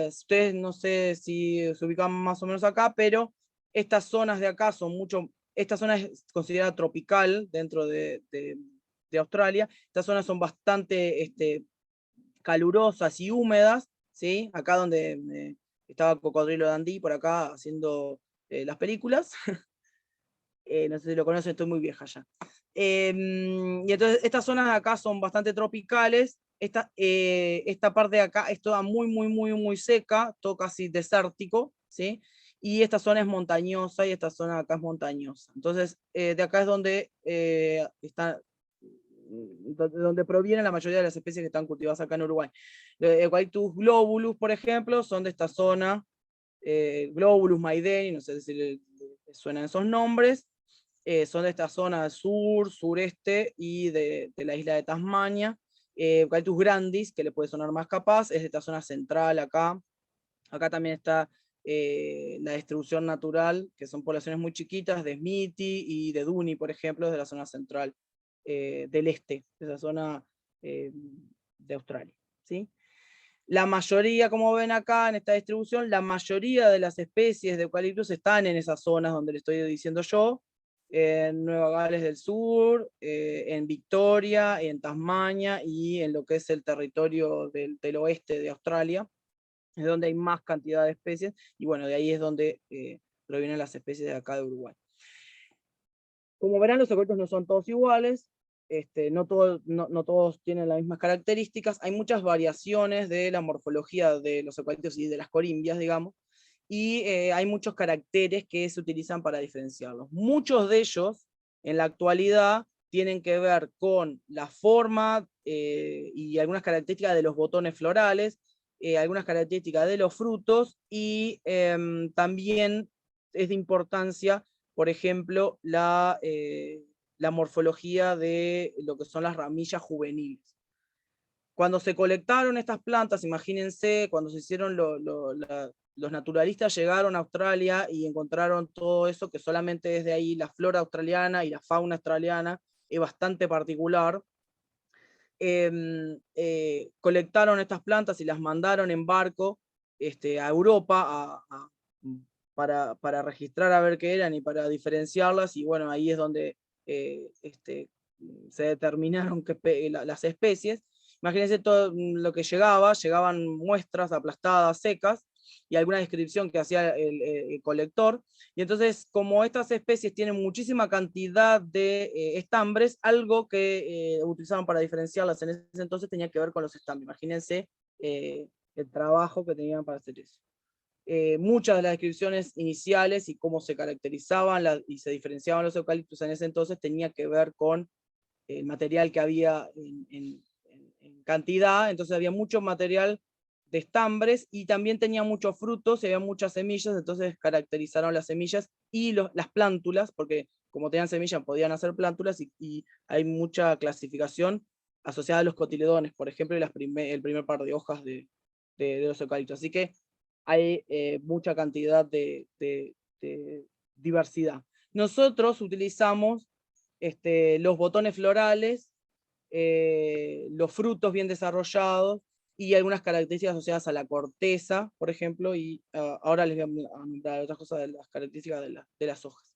Ustedes no sé si se ubican más o menos acá, pero estas zonas de acá son esta zona es considerada tropical dentro de Australia. Estas zonas son bastante calurosas y húmedas, ¿sí? Acá donde estaba Cocodrilo Dundee por acá haciendo las películas. No sé si lo conocen, estoy muy vieja ya. Y entonces estas zonas de acá son bastante tropicales. Esta parte de acá es toda muy seca, todo casi desértico, ¿sí? y esta zona es montañosa y esta zona acá es montañosa. Entonces, de acá es donde donde provienen la mayoría de las especies que están cultivadas acá en Uruguay. Eucalyptus globulus, por ejemplo, son de esta zona, Globulus maideni, no sé si les suenan esos nombres, son de esta zona sur, sureste y de la isla de Tasmania. Eucalyptus grandis, que le puede sonar más capaz, es de esta zona central acá. Acá también está la distribución natural, que son poblaciones muy chiquitas, de Smithy y de Duni, por ejemplo, de la zona central del este, de esa zona de Australia, ¿sí? La mayoría, como ven acá en esta distribución, la mayoría de las especies de eucaliptus están en esas zonas donde le estoy diciendo yo, en Nueva Gales del Sur, en Victoria, en Tasmania y en lo que es el territorio del oeste de Australia, es donde hay más cantidad de especies, y bueno, de ahí es donde provienen las especies de acá de Uruguay. Como verán, los eucaliptos no son todos iguales, no todos tienen las mismas características, hay muchas variaciones de la morfología de los eucaliptos y de las corimbias, digamos, y hay muchos caracteres que se utilizan para diferenciarlos. Muchos de ellos, en la actualidad, tienen que ver con la forma y algunas características de los botones florales, algunas características de los frutos, y también es de importancia, por ejemplo, la morfología de lo que son las ramillas juveniles. Cuando se colectaron estas plantas, imagínense, cuando se hicieron los naturalistas llegaron a Australia y encontraron todo eso, que solamente desde ahí la flora australiana y la fauna australiana es bastante particular. Colectaron estas plantas y las mandaron en barco a Europa para registrar a ver qué eran y para diferenciarlas, y bueno, ahí es donde se determinaron las especies. Imagínense todo lo que llegaban muestras aplastadas, secas, y alguna descripción que hacía el colector, y entonces, como estas especies tienen muchísima cantidad de estambres, algo que utilizaban para diferenciarlas en ese entonces tenía que ver con los estambres. Imagínense el trabajo que tenían para hacer eso. Muchas de las descripciones iniciales y cómo se caracterizaban y se diferenciaban los eucaliptos en ese entonces tenía que ver con el material que había en cantidad, entonces había mucho material de estambres y también tenía muchos frutos y había muchas semillas, entonces caracterizaron las semillas y las plántulas, porque como tenían semillas podían hacer plántulas, y hay mucha clasificación asociada a los cotiledones, por ejemplo, y el primer par de hojas de los eucaliptos. Así que hay mucha cantidad de diversidad. Nosotros utilizamos los botones florales, los frutos bien desarrollados y algunas características asociadas a la corteza, por ejemplo, y ahora les voy a nombrar otras cosas de las características de las hojas.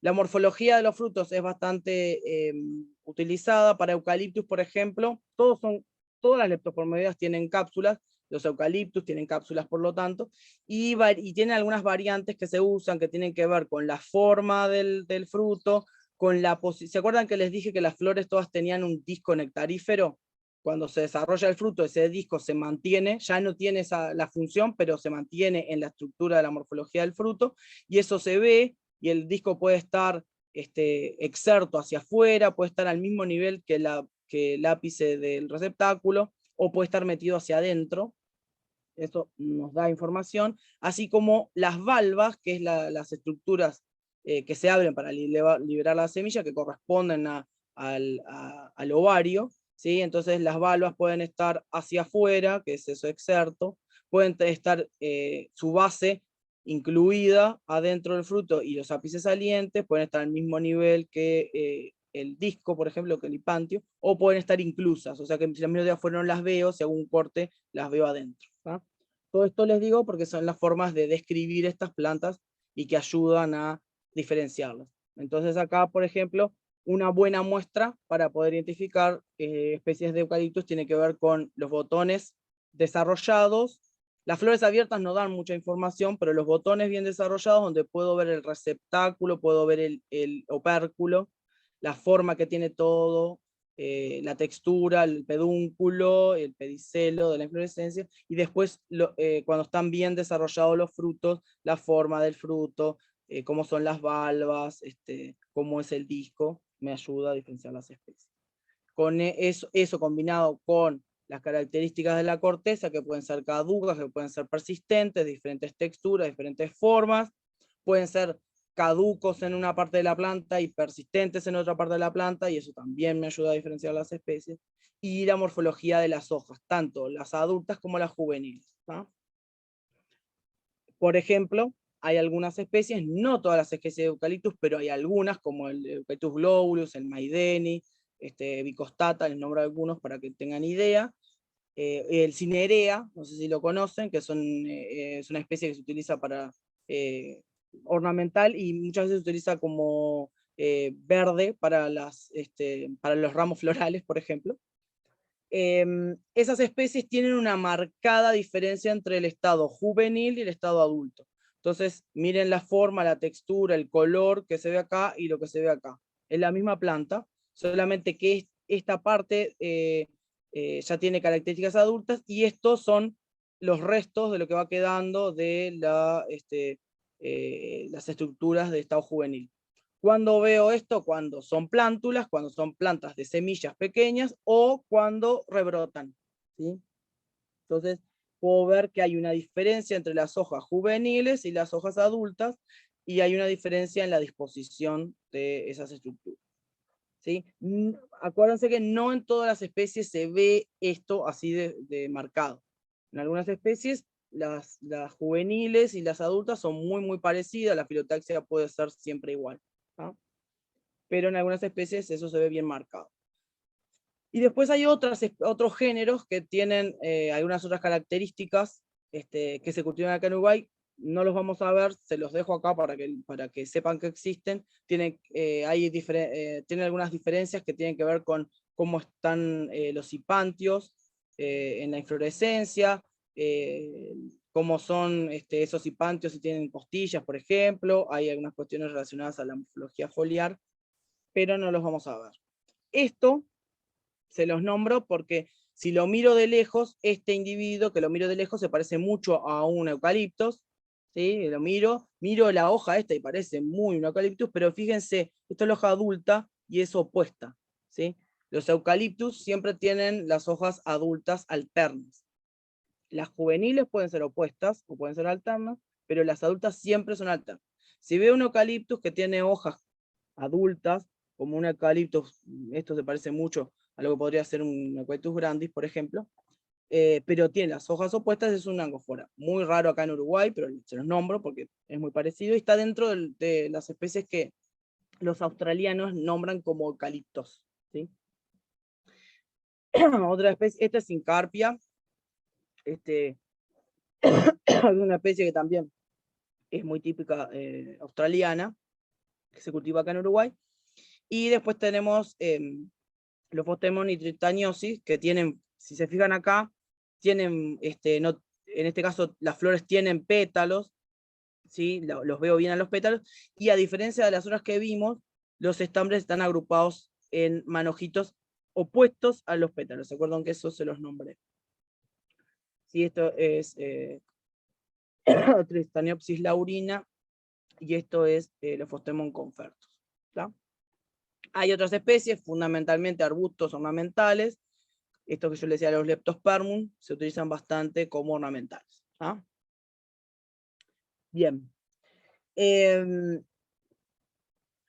La morfología de los frutos es bastante utilizada para eucaliptus, por ejemplo. Todas las leptospormoideas tienen cápsulas, los eucaliptus tienen cápsulas, por lo tanto, y tienen algunas variantes que se usan que tienen que ver con la forma del fruto, con la posición. ¿Se acuerdan que les dije que las flores todas tenían un disco nectarífero? Cuando se desarrolla el fruto, ese disco se mantiene, ya no tiene la función, pero se mantiene en la estructura de la morfología del fruto, y eso se ve, y el disco puede estar exerto hacia afuera, puede estar al mismo nivel que el ápice del receptáculo, o puede estar metido hacia adentro. Eso nos da información, así como las valvas, que es las estructuras que se abren para liberar la semilla, que corresponden al ovario, ¿sí? Entonces las valvas pueden estar hacia afuera, que es eso exerto, pueden estar su base incluida adentro del fruto, y los ápices salientes pueden estar al mismo nivel que el disco, por ejemplo, que el hipantio, o pueden estar inclusas, o sea que si las miro de afuera no las veo, si hago un corte las veo adentro. ¿tá? Todo esto les digo porque son las formas de describir estas plantas y que ayudan a diferenciarlas. Entonces acá, por ejemplo, una buena muestra para poder identificar especies de eucaliptus tiene que ver con los botones desarrollados. Las flores abiertas no dan mucha información, pero los botones bien desarrollados, donde puedo ver el receptáculo, puedo ver el opérculo, la forma que tiene todo, la textura, el pedúnculo, el pedicelo de la inflorescencia, y después cuando están bien desarrollados los frutos, la forma del fruto, cómo son las valvas, cómo es el disco, me ayuda a diferenciar las especies. Con eso combinado con las características de la corteza, que pueden ser caducas, que pueden ser persistentes, diferentes texturas, diferentes formas, pueden ser caducos en una parte de la planta y persistentes en otra parte de la planta, y eso también me ayuda a diferenciar las especies, y la morfología de las hojas, tanto las adultas como las juveniles, ¿no? Por ejemplo, hay algunas especies, no todas las especies de eucaliptus, pero hay algunas, como el Eucalyptus globulus, el Maideni, Vicostata, les nombro algunos para que tengan idea. El Cinerea, no sé si lo conocen, que es una especie que se utiliza para ornamental y muchas veces se utiliza como verde para los ramos florales, por ejemplo. Esas especies tienen una marcada diferencia entre el estado juvenil y el estado adulto. Entonces, miren la forma, la textura, el color que se ve acá y lo que se ve acá. Es la misma planta, solamente que esta parte ya tiene características adultas, y estos son los restos de lo que va quedando de las estructuras de estado juvenil. ¿Cuándo veo esto? Cuando son plántulas, cuando son plantas de semillas pequeñas o cuando rebrotan, ¿sí? Entonces, puedo ver que hay una diferencia entre las hojas juveniles y las hojas adultas, y hay una diferencia en la disposición de esas estructuras, ¿sí? Acuérdense que no en todas las especies se ve esto así de marcado. En algunas especies, las juveniles y las adultas son muy parecidas, la filotaxia puede ser siempre igual, ¿no? Pero en algunas especies eso se ve bien marcado. Y después hay otros géneros que tienen algunas otras características que se cultivan acá en Uruguay. No los vamos a ver, se los dejo acá para que sepan que existen. Tienen algunas diferencias que tienen que ver con cómo están los hipantios en la inflorescencia, cómo son esos hipantios, si tienen costillas, por ejemplo. Hay algunas cuestiones relacionadas a la morfología foliar, pero no los vamos a ver. Esto se los nombro porque si lo miro de lejos, este individuo que lo miro de lejos se parece mucho a un eucaliptus, ¿sí? Lo miro la hoja esta y parece muy un eucaliptus, pero fíjense, esta es la hoja adulta y es opuesta, ¿sí? Los eucaliptus siempre tienen las hojas adultas alternas. Las juveniles pueden ser opuestas o pueden ser alternas, pero las adultas siempre son alternas. Si veo un eucaliptus que tiene hojas adultas, como un eucaliptus, esto se parece mucho a lo que podría ser un Eucalyptus grandis, por ejemplo, pero tiene las hojas opuestas, es un angosfora. Muy raro acá en Uruguay, pero se los nombro porque es muy parecido, y está dentro de las especies que los australianos nombran como eucaliptos, ¿sí? Otra especie, esta es Sincarpia, es una especie que también es muy típica australiana, que se cultiva acá en Uruguay. Y después tenemos los Phostemon y Trittaniosis, que tienen, si se fijan acá, tienen, en este caso las flores tienen pétalos, ¿sí? Los veo bien a los pétalos, y a diferencia de las otras que vimos, los estambres están agrupados en manojitos opuestos a los pétalos. ¿Se acuerdan que eso se los nombré? Sí, esto es Tristaniopsis laurina, y esto es los Phostemon confertus, ¿tá? Hay otras especies, fundamentalmente arbustos ornamentales. Esto que yo les decía, los Leptospermum, se utilizan bastante como ornamentales, ¿ah? Bien.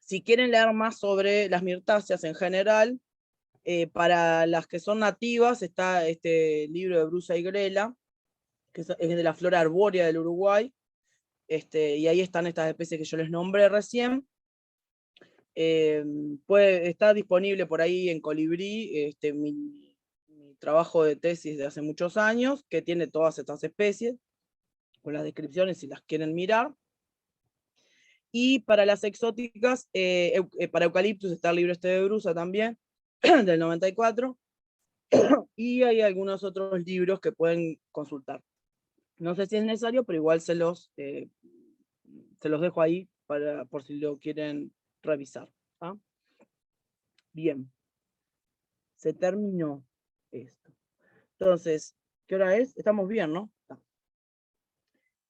Si quieren leer más sobre las mirtáceas en general, para las que son nativas está este libro de Brusa y Grela, que es de la flora arbórea del Uruguay, y ahí están estas especies que yo les nombré recién. Está disponible por ahí en Colibrí, mi trabajo de tesis de hace muchos años, que tiene todas estas especies, con las descripciones si las quieren mirar. Y para las exóticas, para eucaliptus está el libro de Brusa también, del 94, y hay algunos otros libros que pueden consultar. No sé si es necesario, pero igual se los dejo ahí por si lo quieren revisar, ¿ah? Bien. Se terminó esto. Entonces, ¿qué hora es? Estamos bien, ¿no?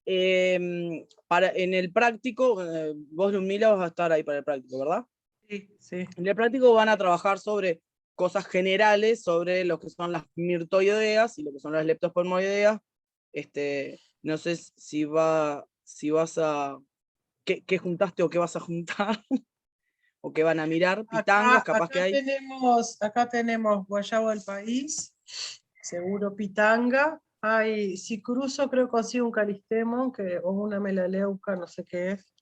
En el práctico, vos, Lumila, vas a estar ahí para el práctico, ¿verdad? Sí, sí. En el práctico van a trabajar sobre cosas generales, sobre lo que son las mirtoideas y lo que son las leptospermoideas. No sé si vas a... ¿Qué juntaste o qué vas a juntar? O qué van a mirar, pitangas, capaz que hay. Acá tenemos guayabo del país, seguro pitanga. Hay, si cruzo, creo que consigo un calistemo o una melaleuca, no sé qué es.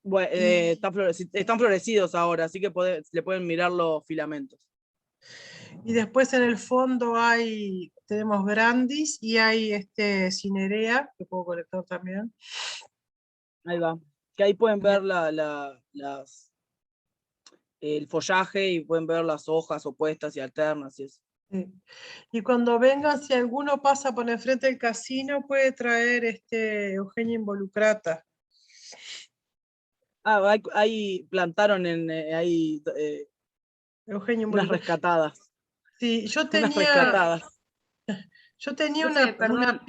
Bueno, están florecidos ahora, así que le pueden mirar los filamentos. Y después en el fondo tenemos grandis y hay cinerea, que puedo colectar también. Ahí va. Que ahí pueden ver el follaje y pueden ver las hojas opuestas y alternas y eso. Sí. Y cuando vengan, si alguno pasa por enfrente del casino, puede traer Eugenia involucrata. Ahí plantaron ahí Eugenia unas involucrata. rescatadas. Sí, yo Unas tenía rescatadas. Profe, perdón.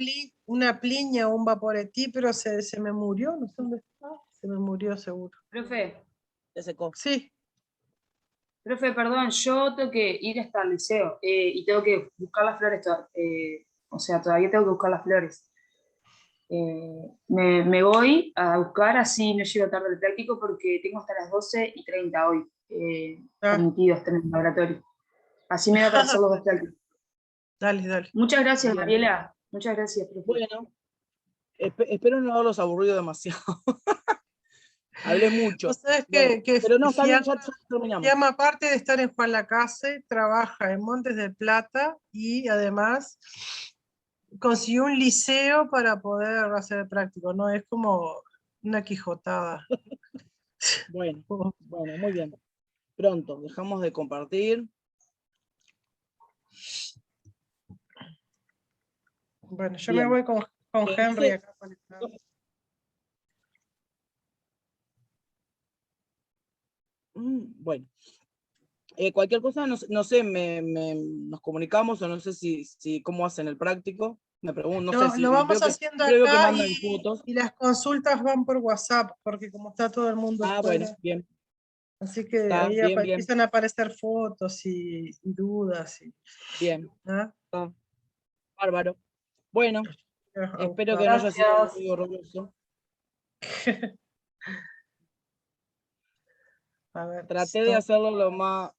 una pliña o un vaporetí, pero se me murió, no sé dónde está. Se me murió seguro. Profe, Se secó. Sí. profe, perdón, yo tengo que ir hasta el liceo y tengo que buscar las flores. O sea, todavía tengo que buscar las flores. Me voy a buscar, así no llego tarde al práctico porque tengo hasta las 12:30 hoy permitido estar en el laboratorio. Así me da para hacer los dos prácticos. Dale, dale. Muchas gracias, Bien. Mariela. Muchas gracias, profe. Bueno, espero no haberlos aburrido demasiado. Hablé mucho. Vos sabés Bueno, que pero no, está bien, ya terminamos. Fiamma, aparte de estar en Juan Lacase, trabaja en Montes del Plata y además consiguió un liceo para poder hacer el práctico, ¿no? Es como una quijotada. Bueno, muy bien. Pronto, dejamos de compartir. Bueno, yo Bien. me voy con Henry acá conectado. Bueno, cualquier cosa, no sé, nos comunicamos o no sé si cómo hacen el práctico. Me pregunto, no sé si Lo vamos veo haciendo que acá mandan fotos. y las consultas van por WhatsApp, porque como está todo el mundo Bueno, afuera, bien, así que está ahí bien, empiezan a aparecer fotos y dudas. bien, ¿Ah? está bárbaro. Bueno, A espero que buscar. no haya sido Gracias. muy horroroso. A ver, Traté de hacerlo lo más...